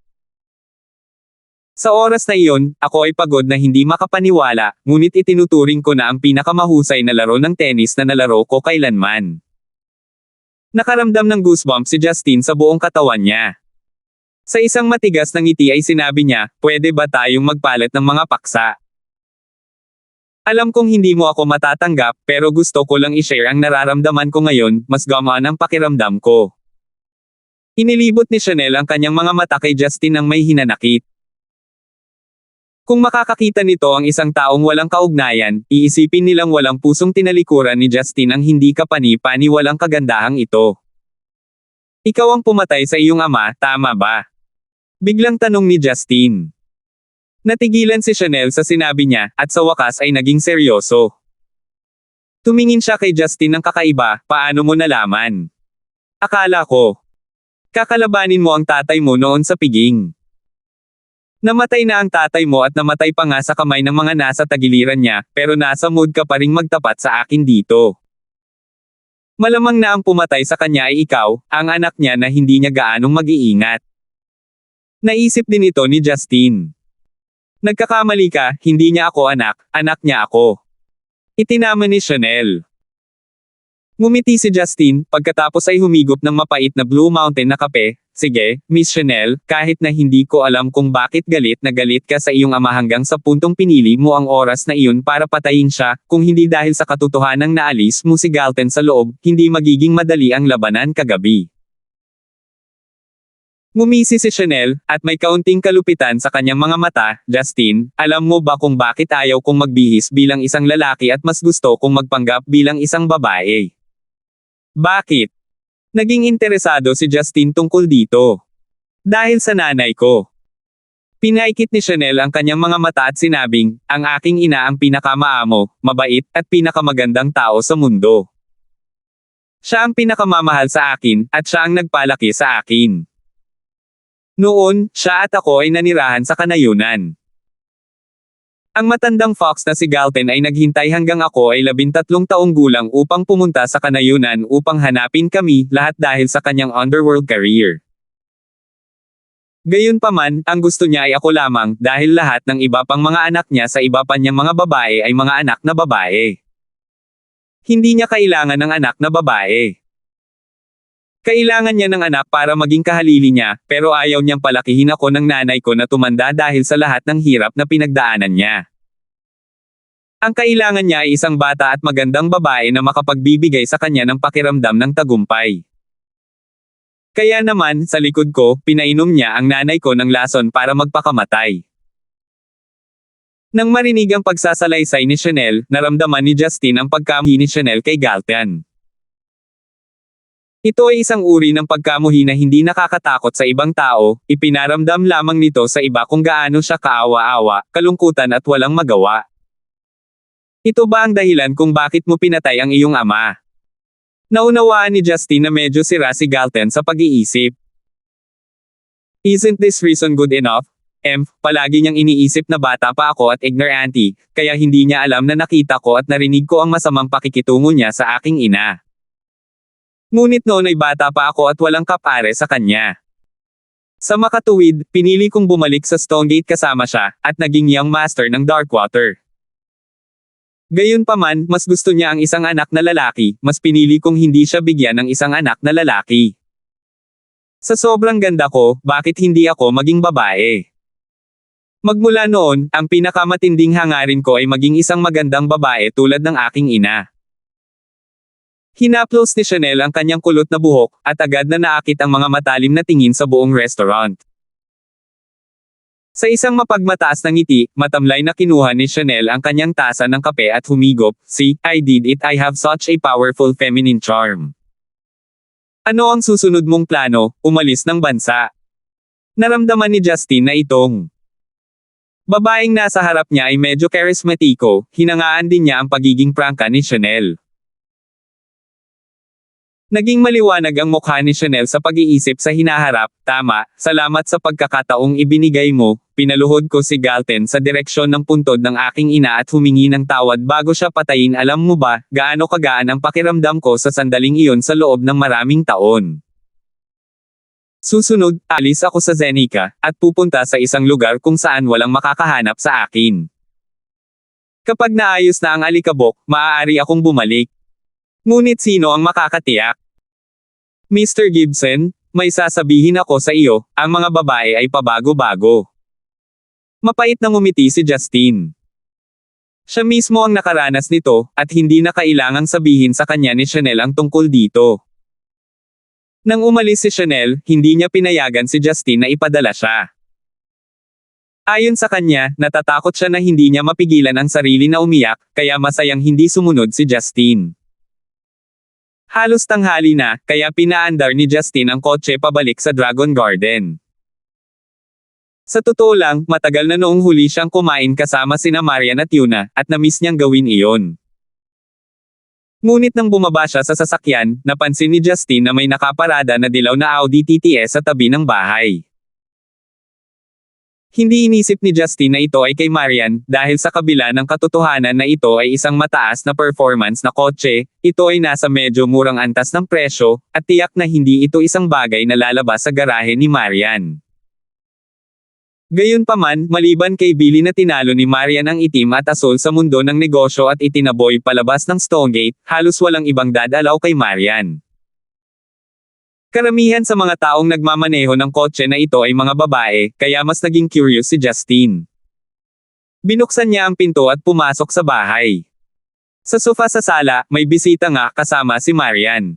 Sa oras na iyon, ako ay pagod na hindi makapaniwala, ngunit itinuturing ko na ang pinakamahusay na laro ng tennis na nalaro ko kailanman. Nakaramdam ng goosebumps si Justin sa buong katawan niya. Sa isang matigas na ngiti ay sinabi niya, pwede ba tayong magpalit ng mga paksa? Alam kong hindi mo ako matatanggap, pero gusto ko lang i-share ang nararamdaman ko ngayon, mas gamaan ang pakiramdam ko. Inilibot ni Chanel ang kanyang mga mata kay Justin nang may hinanakit. Kung makakakita nito ang isang taong walang kaugnayan, iisipin nilang walang pusong tinalikuran ni Justin ang hindi kapani-pani walang kagandahang ito. Ikaw ang pumatay sa iyong ama, tama ba? Biglang tanong ni Justin. Natigilan si Chanel sa sinabi niya, at sa wakas ay naging seryoso. Tumingin siya kay Justin ng kakaiba, paano mo nalaman? Akala ko. Kakalabanin mo ang tatay mo noon sa piging. Namatay na ang tatay mo at namatay pa nga sa kamay ng mga nasa tagiliran niya, pero nasa mood ka pa ring magtapat sa akin dito. Malamang na ang pumatay sa kanya ay ikaw, ang anak niya na hindi niya gaanong mag-iingat. Naisip din ito ni Justin. Nagkakamali ka, hindi niya ako anak, anak niya ako. Itinama ni Chanel. Ngumiti si Justin, pagkatapos ay humigop ng mapait na Blue Mountain na kape. Sige, Miss Chanel, kahit na hindi ko alam kung bakit galit na galit ka sa iyong ama hanggang sa puntong pinili mo ang oras na iyon para patayin siya, kung hindi dahil sa katotohanang naalis mo si Galton sa loob, hindi magiging madali ang labanan kagabi. Ngumisi si Chanel, at may kaunting kalupitan sa kanyang mga mata, Justin, alam mo ba kung bakit ayaw kong magbihis bilang isang lalaki at mas gusto kong magpanggap bilang isang babae? Bakit? Naging interesado si Justin tungkol dito. Dahil sa nanay ko. Pinaikit ni Chanel ang kanyang mga mata at sinabing, ang aking ina ang pinakamaamo, mabait, at pinakamagandang tao sa mundo. Siya ang pinakamamahal sa akin, at siya ang nagpalaki sa akin. Noon, siya at ako ay nanirahan sa kanayunan. Ang matandang fox na si Galton ay naghintay hanggang ako ay 13 taong gulang upang pumunta sa kanayunan upang hanapin kami, lahat dahil sa kanyang underworld career. Gayunpaman, ang gusto niya ay ako lamang, dahil lahat ng iba pang mga anak niya sa iba pa niyang mga babae ay mga anak na babae. Hindi niya kailangan ng anak na babae. Kailangan niya ng anak para maging kahalili niya, pero ayaw niyang palakihin ako ng nanay ko na tumanda dahil sa lahat ng hirap na pinagdaanan niya. Ang kailangan niya ay isang bata at magandang babae na makapagbibigay sa kanya ng pakiramdam ng tagumpay. Kaya naman, sa likod ko, pinainom niya ang nanay ko ng lason para magpakamatay. Nang marinig ang pagsasalaysay ni Chanel, naramdaman ni Justin ang pagkamuhi ni Chanel kay Galton. Ito ay isang uri ng pagkamuhi na hindi nakakatakot sa ibang tao, ipinaramdam lamang nito sa iba kung gaano siya kaawa-awa, kalungkutan at walang magawa. Ito ba ang dahilan kung bakit mo pinatay ang iyong ama? Naunawaan ni Justin na medyo sira si Galton sa pag-iisip. Isn't this reason good enough? Palagi niyang iniisip na bata pa ako at ignorante, kaya hindi niya alam na nakita ko at narinig ko ang masamang pakikitungo niya sa aking ina. Ngunit noon ay bata pa ako at walang kapare sa kanya. Sa makatuwid, pinili kong bumalik sa Stonegate kasama siya, at naging young master ng Darkwater. Gayunpaman, mas gusto niya ang isang anak na lalaki, mas pinili kong hindi siya bigyan ng isang anak na lalaki. Sa sobrang ganda ko, bakit hindi ako maging babae? Magmula noon, ang pinakamatinding hangarin ko ay maging isang magandang babae tulad ng aking ina. Hinaplos ni Chanel ang kanyang kulot na buhok, at agad na naakit ang mga matalim na tingin sa buong restaurant. Sa isang mapagmataas na ngiti, matamlay na kinuha ni Chanel ang kanyang tasa ng kape at humigop. See, I did it, I have such a powerful feminine charm. Ano ang susunod mong plano, umalis ng bansa? Naramdaman ni Justin na itong babaeng nasa harap niya ay medyo karismatiko, hinangaan din niya ang pagiging prangka ni Chanel. Naging maliwanag ang mukha ni Chanel sa pag-iisip sa hinaharap. Tama, salamat sa pagkakataong ibinigay mo. Pinaluhod ko si Galton sa direksyon ng puntod ng aking ina at humingi ng tawad bago siya patayin. Alam mo ba, gaano kagaan ang pakiramdam ko sa sandaling iyon sa loob ng maraming taon. Susunod, alis ako sa Zenica, at pupunta sa isang lugar kung saan walang makakahanap sa akin. Kapag naayos na ang alikabok, maaari akong bumalik. Ngunit sino ang makakatiyak? Mr. Gibson, may sasabihin ako sa iyo, ang mga babae ay pabago-bago. Mapait na ngumiti si Justin. Siya mismo ang nakaranas nito, at hindi na kailangang sabihin sa kanya ni Chanel ang tungkol dito. Nang umalis si Chanel, hindi niya pinayagan si Justin na ipadala siya. Ayon sa kanya, natatakot siya na hindi niya mapigilan ang sarili na umiyak, kaya masayang hindi sumunod si Justin. Halos tanghali na, kaya pinaandar ni Justin ang kotse pabalik sa Dragon Garden. Sa totoo lang, matagal na noong huli siyang kumain kasama sina Marian at Yuna, at namiss niyang gawin iyon. Ngunit nang bumaba siya sa sasakyan, napansin ni Justin na may nakaparada na dilaw na Audi TTS sa tabi ng bahay. Hindi inisip ni Justin na ito ay kay Marian, dahil sa kabila ng katotohanan na ito ay isang mataas na performance na kotse, ito ay nasa medyo murang antas ng presyo, at tiyak na hindi ito isang bagay na lalabas sa garahe ni Marian. Gayunpaman, maliban kay Billy na tinalo ni Marian ang itim at asul sa mundo ng negosyo at itinaboy palabas ng Stonegate, halos walang ibang dadalaw kay Marian. Karamihan sa mga taong nagmamaneho ng kotse na ito ay mga babae, kaya mas naging curious si Justin. Binuksan niya ang pinto at pumasok sa bahay. Sa sofa sa sala, may bisita nga kasama si Marian.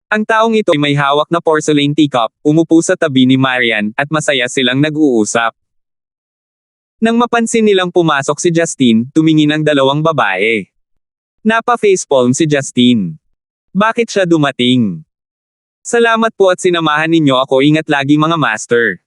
Ang taong ito ay may hawak na porcelain teacup, umupo sa tabi ni Marian, at masaya silang nag-uusap. Nang mapansin nilang pumasok si Justin, tumingin ang dalawang babae. Napa-facepalm si Justin. Bakit siya dumating? Salamat po at sinamahan ninyo ako, ingat lagi mga master.